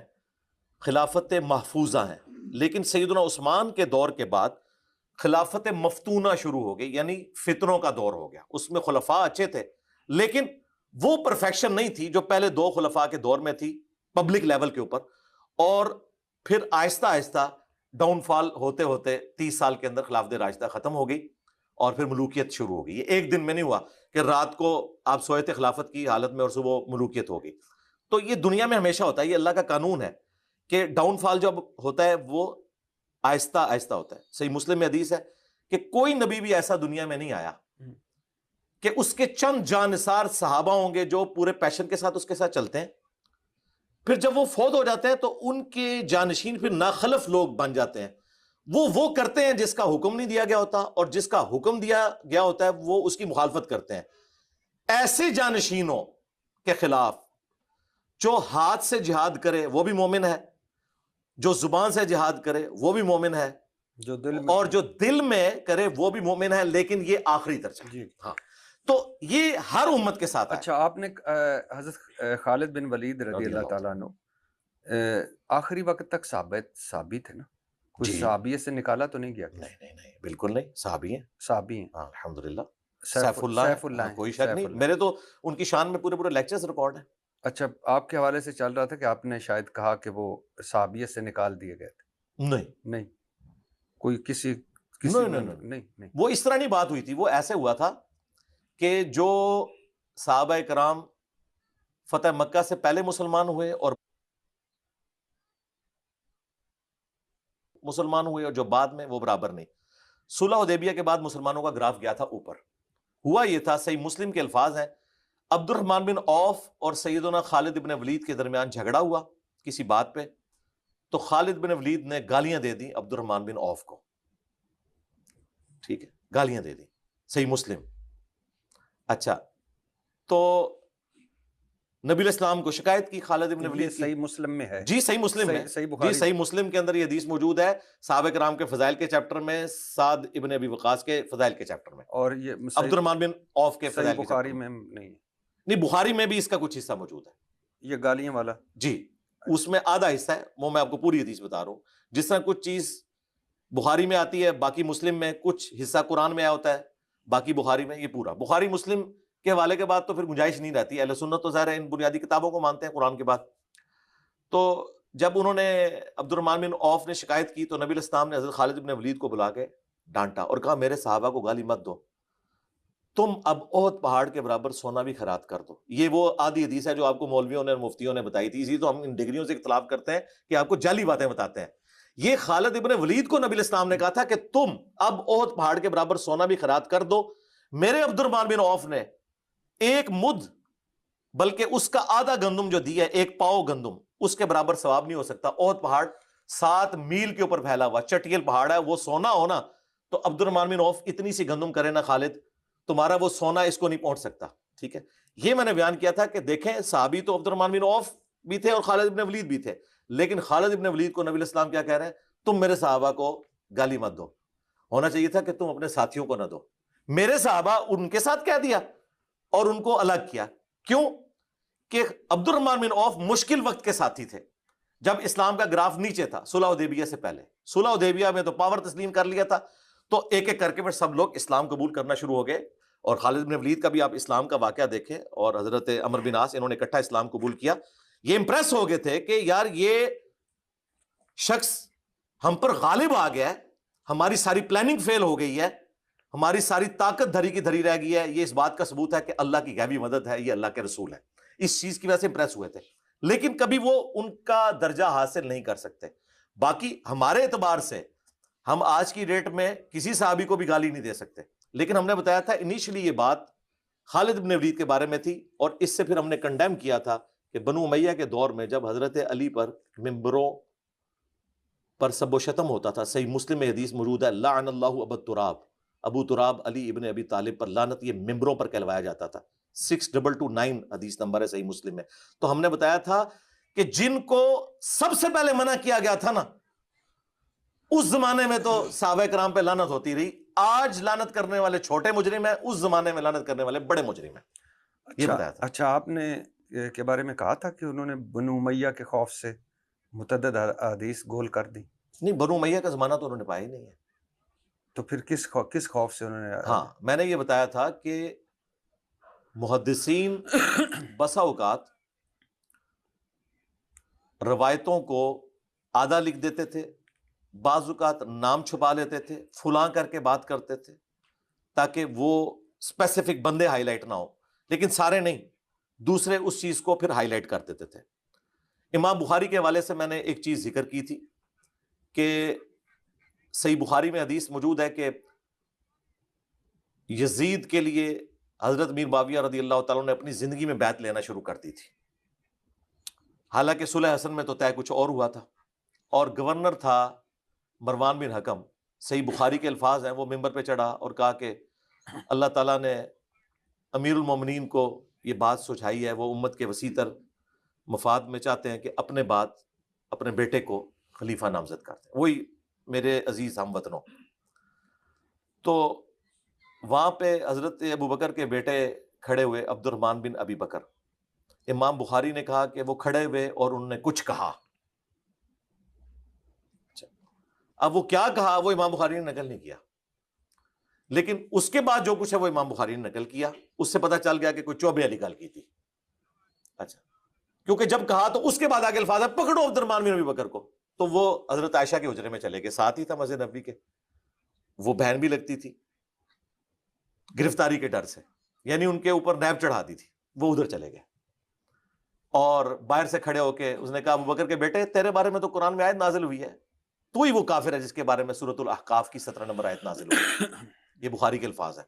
خلافت محفوظہ ہیں، لیکن سیدنا عثمان کے دور کے بعد خلافت مفتونہ شروع ہو گئی، یعنی فتنوں کا دور ہو گیا۔ اس میں خلفاء اچھے تھے لیکن وہ پرفیکشن نہیں تھی جو پہلے 2 خلفاء کے دور میں تھی پبلک لیول کے اوپر، اور پھر آہستہ آہستہ ڈاؤن فال ہوتے ہوتے 30 سال کے اندر خلافت راشدہ ختم ہو گئی اور پھر ملوکیت شروع ہو گئی۔ یہ ایک دن میں نہیں ہوا کہ رات کو آپ سوئے تھے خلافت کی حالت میں اور صبح ملوکیت ہو گئی۔ تو یہ دنیا میں ہمیشہ ہوتا ہے، یہ اللہ کا قانون ہے کہ ڈاؤن فال جب ہوتا ہے وہ آہستہ آہستہ ہوتا ہے۔ صحیح مسلم میں حدیث ہے کہ کوئی نبی بھی ایسا دنیا میں نہیں آیا کہ اس کے چند جانثار صحابہ ہوں گے جو پورے پیشن کے ساتھ اس کے ساتھ چلتے ہیں، پھر جب وہ فوت ہو جاتے ہیں تو ان کے جانشین پھر ناخلف لوگ بن جاتے ہیں۔ وہ کرتے ہیں جس کا حکم نہیں دیا گیا ہوتا، اور جس کا حکم دیا گیا ہوتا ہے وہ اس کی مخالفت کرتے ہیں۔ ایسے جانشینوں کے خلاف جو ہاتھ سے جہاد کرے وہ بھی مومن ہے، جو زبان سے جہاد کرے وہ بھی مومن ہے، جو دل میں اور جو دل میں کرے وہ بھی مومن ہے، لیکن یہ آخری درجہ۔ جی ہاں، تو یہ ہر امت کے ساتھ ہے. اچھا آپ نے حضرت خالد بن ولید رضی اللہ تعالیٰ عنہ آخری وقت تک صحابی تھے نا؟ کوئی صحابیت سے نکالا تو نہیں گیا؟ نہیں بالکل نہیں، صحابی ہیں. صحابی ہیں. الحمدللہ. سیف اللہ کوئی شک نہیں. میرے تو ان کی شان میں پورے لیکچرز ریکارڈ ہیں. اچھا آپ کے حوالے سے چل رہا تھا کہ آپ نے شاید کہا کہ وہ صحابیت سے نکال دیے گئے تھے. نہیں کوئی کسی نہیں وہ اس طرح نہیں بات ہوئی تھی. وہ ایسے ہوا تھا کہ جو صحابہ کرام فتح مکہ سے پہلے مسلمان ہوئے اور جو بعد میں، وہ برابر نہیں. صلح حدیبیہ کے بعد مسلمانوں کا گراف گیا تھا اوپر. ہوا یہ تھا، صحیح مسلم کے الفاظ ہیں، عبد الرحمن بن عوف اور سیدنا خالد بن ولید کے درمیان جھگڑا ہوا کسی بات پہ، تو خالد بن ولید نے گالیاں دے دی عبد الرحمن بن عوف کو. ٹھیک ہے، گالیاں دے دی. صحیح مسلم. اچھا، تو نبی علیہ السلام کو شکایت کی خالد بن ولید کی. صحیح مسلم میں ہے. جی صحیح مسلم ہے. جی صحیح مسلم کے اندر یہ حدیث موجود ہے، صحابہ کرام کے فضائل کے چیپٹر میں، سعد ابن ابی وقاص کے فضائل کے چیپٹر میں، اور یہ عبد الرحمن بن عوف کے فضائل کے بخاری چیپٹر میں نہیں، بخاری میں بھی اس کا کچھ حصہ موجود ہے. یہ گالیاں والا جی اس میں آدھا حصہ ہے، وہ میں آپ کو پوری حدیث بتا رہا ہوں. جس طرح کچھ چیز بخاری میں آتی ہے، باقی مسلم میں، کچھ حصہ قرآن میں آیا ہوتا ہے، باقی بخاری میں. یہ پورا بخاری مسلم کے حوالے کے بعد تو پھر گنجائش نہیں رہتی. اہل سنت تو ظاہر ہے ان بنیادی کتابوں کو مانتے ہیں قرآن کے بعد. تو جب انہوں نے عبد الرحمن بن عوف نے شکایت کی تو نبی علیہ السلام نے حضرت خالد بن ولید کو بلا کے ڈانٹا اور کہا میرے صحابہ کو گالی مت دو، تم اب احد پہاڑ کے برابر سونا بھی خیرات کر دو. یہ وہ آدھی حدیث ہے جو آپ کو مولویوں نے اور مفتیوں نے بتائی تھی. اسی تو ہم ان ڈگریوں سے اختلاف کرتے ہیں کہ آپ کو جعلی باتیں بتاتے ہیں. یہ خالد ابن ولید کو نبی علیہ السلام نے کہا تھا کہ تم اب احد پہاڑ کے برابر سونا بھی خیرات کر دو. میرے عبد الرحمن بن عوف نے ایک مد بلکہ اس کا آدھا گندم جو دی ہے، ایک پاؤ گندم، اس کے برابر ثواب نہیں ہو سکتا. احد پہاڑ 7 میل کے اوپر پھیلا ہوا چٹیل پہاڑ ہے، وہ سونا ہونا تو عبد الرحمن بن عوف اتنی سی گندم کرے نا خالد، تمہارا وہ سونا اس کو نہیں پہنچ سکتا. ٹھیک ہے، یہ میں نے بیان کیا تھا کہ دیکھیں صحابی تو عبد الرحمن بن عوف بھی تھے اور خالد ابن ولید بھی تھے، لیکن خالد ابن ولید کو نبی علیہ السلام کیا کہہ رہے ہیں؟ تم میرے صحابہ کو گالی مت دو. ہونا چاہیے تھا کہ تم اپنے ساتھیوں کو نہ دو. میرے صحابہ ان کے ساتھ کہہ دیا اور ان کو الگ کیا. کیوں؟ کہ عبد الرحمن بن عوف مشکل وقت کے ساتھی تھے جب اسلام کا گراف نیچے تھا. صلح حدیبیہ سے پہلے، صلح حدیبیہ میں تو پاور تسلیم کر لیا تھا، تو ایک ایک کر کے پھر سب لوگ اسلام قبول کرنا شروع ہو گئے. اور خالد بن ولید کا بھی آپ اسلام کا واقعہ دیکھیں، اور حضرت عمر بن عاص، انہوں نے اکٹھا اسلام قبول کیا. یہ امپریس ہو گئے تھے کہ یار یہ شخص ہم پر غالب آ گیا ہے، ہماری ساری پلاننگ فیل ہو گئی ہے، ہماری ساری طاقت دھری کی دھری رہ گئی ہے. یہ اس بات کا ثبوت ہے کہ اللہ کی غیبی مدد ہے، یہ اللہ کے رسول ہے. اس چیز کی وجہ سے امپریس ہوئے تھے، لیکن کبھی وہ ان کا درجہ حاصل نہیں کر سکتے. باقی ہمارے اعتبار سے ہم آج کی ڈیٹ میں کسی صحابی کو بھی گالی نہیں دے سکتے، لیکن ہم نے بتایا تھا انیشلی یہ بات خالد بن ولید کے بارے میں تھی، اور اس سے پھر ہم نے کنڈیم کیا تھا کہ بنو امیہ کے دور میں جب حضرت علی پر ممبروں پر سب و شتم ہوتا تھا. صحیح مسلم میں حدیث موجود ہے، لعن اللہ ابو تراب، ابو تراب علی ابن ابی طالب پر لعنت. یہ ممبروں پر کہلوایا جاتا تھا. 6229 حدیث نمبر ہے صحیح مسلم میں. تو ہم نے بتایا تھا کہ جن کو سب سے پہلے منع کیا گیا تھا نا، اس زمانے میں تو صحابہ کرام پہ لعنت ہوتی رہی. آج لعنت کرنے والے چھوٹے مجرم ہیں، اس زمانے میں لعنت کرنے والے بڑے مجرم ہیں. یہ بتایا تھا. اچھا آپ نے کے بارے میں کہا تھا کہ انہوں نے بنو امیہ کے خوف سے متعدد حدیث گول کر دی. نہیں، بنو امیہ کا زمانہ تو انہوں نے پایا ہی نہیں ہے. تو پھر کس خوف سے انہوں نے؟ ہاں میں نے یہ بتایا تھا کہ محدثین بسا اوقات روایتوں کو آدھا لکھ دیتے تھے، بعض اوقات نام چھپا لیتے تھے، فلاں کر کے بات کرتے تھے تاکہ وہ اسپیسیفک بندے ہائی لائٹ نہ ہو، لیکن سارے نہیں، دوسرے اس چیز کو پھر ہائی لائٹ کر دیتے تھے. امام بخاری کے حوالے سے میں نے ایک چیز ذکر کی تھی کہ صحیح بخاری میں حدیث موجود ہے کہ یزید کے لیے حضرت میر معاویہ رضی اللہ تعالیٰ نے اپنی زندگی میں بیعت لینا شروع کر دی تھی. حالانکہ صلح حسن میں تو طے کچھ اور ہوا تھا، اور گورنر تھا مروان بن حکم. صحیح بخاری کے الفاظ ہیں، وہ ممبر پہ چڑھا اور کہا کہ اللہ تعالیٰ نے امیر المومنین کو یہ بات سجھائی ہے، وہ امت کے وسیع تر مفاد میں چاہتے ہیں کہ اپنے بعد اپنے بیٹے کو خلیفہ نامزد کرتے ہیں. وہی میرے عزیز ہم وطنوں، تو وہاں پہ حضرت ابو بکر کے بیٹے کھڑے ہوئے، عبد الرحمن بن ابی بکر. امام بخاری نے کہا کہ وہ کھڑے ہوئے اور انہوں نے کچھ کہا. اب وہ کیا کہا وہ امام بخاری نے نقل نہیں کیا، لیکن اس کے بعد جو کچھ ہے وہ امام بخاری نے نقل کیا. اس سے پتہ چل گیا کہ کوئی چوبے علی گل کی تھی. اچھا، کیونکہ جب کہا تو اس کے بعد آگے الفاظ ہے پکڑو عبد الرحمن بن ابی بکر کو، تو وہ حضرت عائشہ کے حجرے میں چلے گئے، ساتھ ہی تھا مسجد نبوی کے، وہ بہن بھی لگتی تھی گرفتاری کے ڈر سے، یعنی ان کے اوپر نیب چڑھاتی تھی. وہ ادھر چلے گئے اور باہر سے کھڑے ہو کے اس نے کہا ابو بکر کے بیٹے تیرے بارے میں تو قرآن میں آیت نازل ہوئی ہے، تو ہی وہ کافر ہے جس کے بارے میں سورۃ الاحقاف کی 17 نمبر آیت نازل ہوئی. یہ بخاری کے الفاظ ہیں.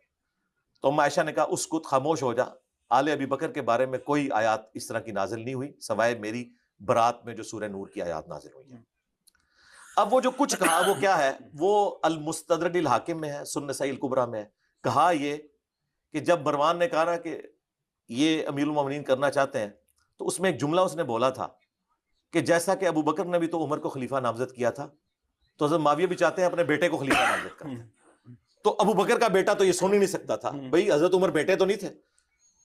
تو ام عائشہ نے کہا اسکت، خاموش ہو جا، آل ابی بکر کے بارے میں کوئی آیات اس طرح کی نازل نہیں ہوئی سوائے میری برات میں جو سورہ نور کی آیات نازل ہوئی ہیں. اب وہ جو کچھ کہا وہ کیا ہے، وہ المستدرک الحاکم میں ہے، سنن نسائی الکبریٰ میں ہے. کہا یہ کہ جب مروان نے کہا نا کہ یہ امیر المومنین کرنا چاہتے ہیں، تو اس میں ایک جملہ اس نے بولا تھا کہ جیسا کہ ابو بکر نے بھی تو عمر کو خلیفہ نامزد کیا تھا، تو حضرت معاویہ بھی چاہتے ہیں اپنے بیٹے کو خلیفہ نامزد کرتے ہیں. تو ابو بکر کا بیٹا تو یہ سن ہی نہیں سکتا تھا، بھئی حضرت عمر بیٹے تو نہیں تھے.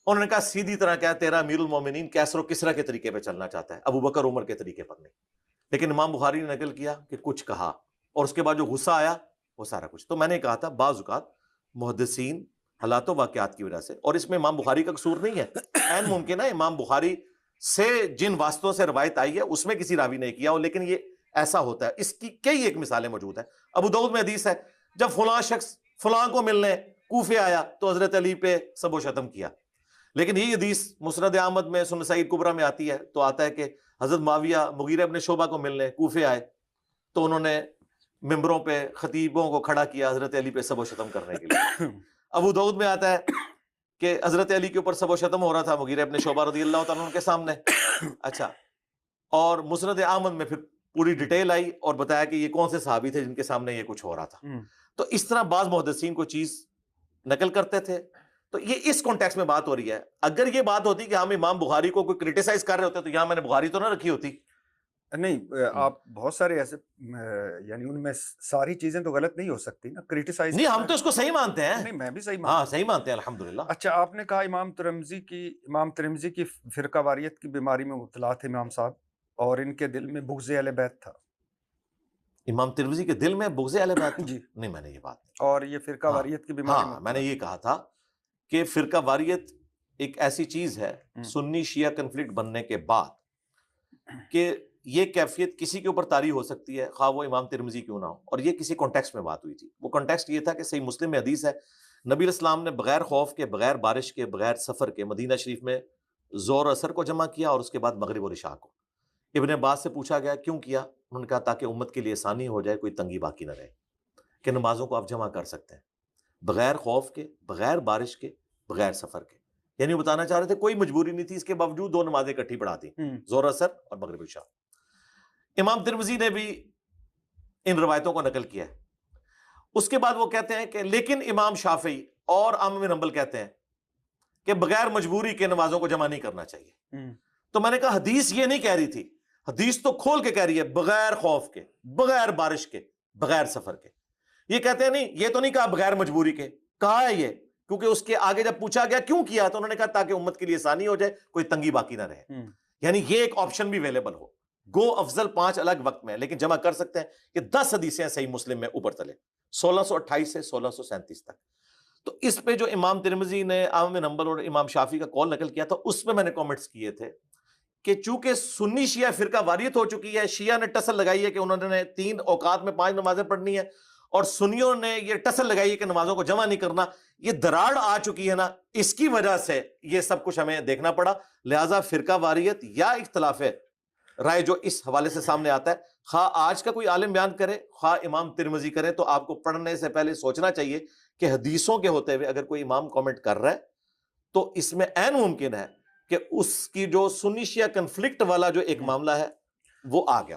انہوں نے کہا سیدھی طرح کیا تیرا امیر المومنین کیسر و کسرا کے طریقے پہ چلنا چاہتا ہے، ابو بکر عمر کے طریقے پر نہیں. لیکن امام بخاری نے نقل کیا کہ کچھ کہا، اور اس کے بعد جو غصہ آیا وہ سارا کچھ. تو میں نے کہا تھا بعض اوقات محدثین حالات و واقعات کی وجہ سے، اور اس میں امام بخاری کا قصور نہیں ہے، عین ممکن ہے امام بخاری سے جن واسطوں سے روایت آئی ہے اس میں کسی راوی نے کیا ہو، لیکن یہ ایسا ہوتا ہے. اس کی کئی ایک مثالیں موجود ہیں. ابو داؤد میں حدیث ہے جب فلاں شخص فلاں کو ملنے کوفے آیا تو حضرت علی پہ سب و شتم کیا. لیکن یہ حدیث مسند احمد میں سنن نسائی کبریٰ میں آتی ہے، تو آتا ہے کہ حضرت معاویہ مغیرہ ابن شعبہ کو ملنے کوفے آئے تو انہوں نے ممبروں پہ خطیبوں کو کھڑا کیا حضرت علی پہ سب و شتم کرنے کے لیے. ابو داؤد میں آتا ہے کہ حضرت علی کے اوپر سب و شتم ہو رہا تھا مغیرہ ابن شعبہ رضی اللہ تعالیٰ عنہ کے سامنے. اچھا، اور مسند احمد میں پھر پوری ڈیٹیل آئی اور بتایا کہ یہ کون سے صحابی تھے جن کے سامنے یہ کچھ ہو رہا تھا. تو اس طرح بعض محدثین کو چیز نقل کرتے تھے. تو یہ اس کانٹیکس میں بات ہو رہی ہے. اگر یہ بات ہوتی کہ ہم امام بخاری کو کوئی کرٹیسائز کر رہے ہوتے تو یہاں میں نے بخاری تو نہ رکھی ہوتی. نہیں، آپ بہت سارے ایسے یعنی ان میں ساری چیزیں تو غلط نہیں ہو سکتی نا، کریٹیسائز نہیں، ہم تو اس کو صحیح مانتے ہیں. نہیں، میں بھی صحیح ہاں مانتا ہوں. صحیح مانتے ہیں الحمدللہ. اچھا، آپ نے کہا امام ترمذی کی فرقہ واریت کی بیماری میں مبتلا تھے امام صاحب، اور ان کے دل میں بغض اہل بیت تھا. امام ترمذی کے دل میں بغض اہل بیت تھا؟ جی، نہیں، میں نے یہ بات اور یہ فرقہ واریت کی بیماری ہاں میں نے یہ کہا تھا کہ فرقہ واریت ایک ایسی چیز ہے سنی شیعہ کنفلکٹ بننے کے بعد کہ یہ کیفیت کسی کے اوپر طاری ہو سکتی ہے، خواہ وہ امام ترمذی کیوں نہ ہو. اور یہ کسی کانٹیکسٹ میں بات ہوئی تھی. وہ کانٹیکسٹ یہ تھا کہ صحیح مسلم میں حدیث ہے نبی اسلام نے بغیر خوف کے، بغیر بارش کے، بغیر سفر کے مدینہ شریف میں زور اثر کو جمع کیا اور اس کے بعد مغرب اور عشاء کو. ابن عباس سے پوچھا گیا کیوں کیا؟ انہوں نے کہا تاکہ امت کے لیے آسانی ہو جائے، کوئی تنگی باقی نہ رہے، کہ نمازوں کو آپ جمع کر سکتے ہیں بغیر خوف کے، بغیر بارش کے، بغیر سفر کے. یعنی وہ بتانا چاہ رہے تھے کوئی مجبوری نہیں تھی، اس کے باوجود دو نمازیں اکٹھی پڑھا دی، زور اثر اور مغرب عشاء. امام ترمذی نے بھی ان روایتوں کو نقل کیا ہے. اس کے بعد وہ کہتے ہیں کہ لیکن امام شافعی اور احمد بن حنبل کہتے ہیں کہ بغیر مجبوری کے نمازوں کو جمع نہیں کرنا چاہیے. تو میں نے کہا حدیث یہ نہیں کہہ رہی تھی، حدیث تو کھول کے کہہ رہی ہے بغیر خوف کے، بغیر بارش کے، بغیر سفر کے. یہ کہتے ہیں نہیں، یہ تو نہیں کہا بغیر مجبوری کے، کہا ہے یہ کیونکہ اس کے آگے جب پوچھا گیا کیوں کیا تو انہوں نے کہا تاکہ امت کے لیے آسانی ہو جائے، کوئی تنگی باقی نہ رہے. یعنی یہ ایک آپشن بھی اویلیبل ہو. گو افضل 5 الگ وقت میں، لیکن جمع کر سکتے ہیں کہ 10 حدیثیں ہیں صحیح مسلم میں اوپر تلے 1628 سے 1637 تک. تو اس پہ جو امام ترمذی نے احمد بن حنبل اور امام شافعی کا قول نقل کیا تھا اس میں نے کامنٹس کیے تھے کہ چونکہ سنی شیعہ فرقہ واریت ہو چکی ہے، شیعہ نے ٹسل لگائی ہے کہ انہوں نے 3 اوقات میں 5 نمازیں پڑھنی ہے، اور سنیوں نے یہ ٹسل لگائی ہے کہ نمازوں کو جمع نہیں کرنا. یہ دراڑ آ چکی ہے نا، اس کی وجہ سے یہ سب کچھ ہمیں دیکھنا پڑا. لہٰذا فرقہ واریت یا اختلاف رائے جو اس حوالے سے سامنے آتا ہے، خواہ آج کا کوئی عالم بیان کرے، خواہ امام ترمذی کرے، تو آپ کو پڑھنے سے پہلے سوچنا چاہیے کہ حدیثوں کے ہوتے ہوئے اگر کوئی امام کامنٹ کر رہا ہے تو اس میں عین ممکن ہے کہ اس کی جو سنی شیعہ کنفلکٹ والا جو ایک معاملہ ہے وہ آ گیا.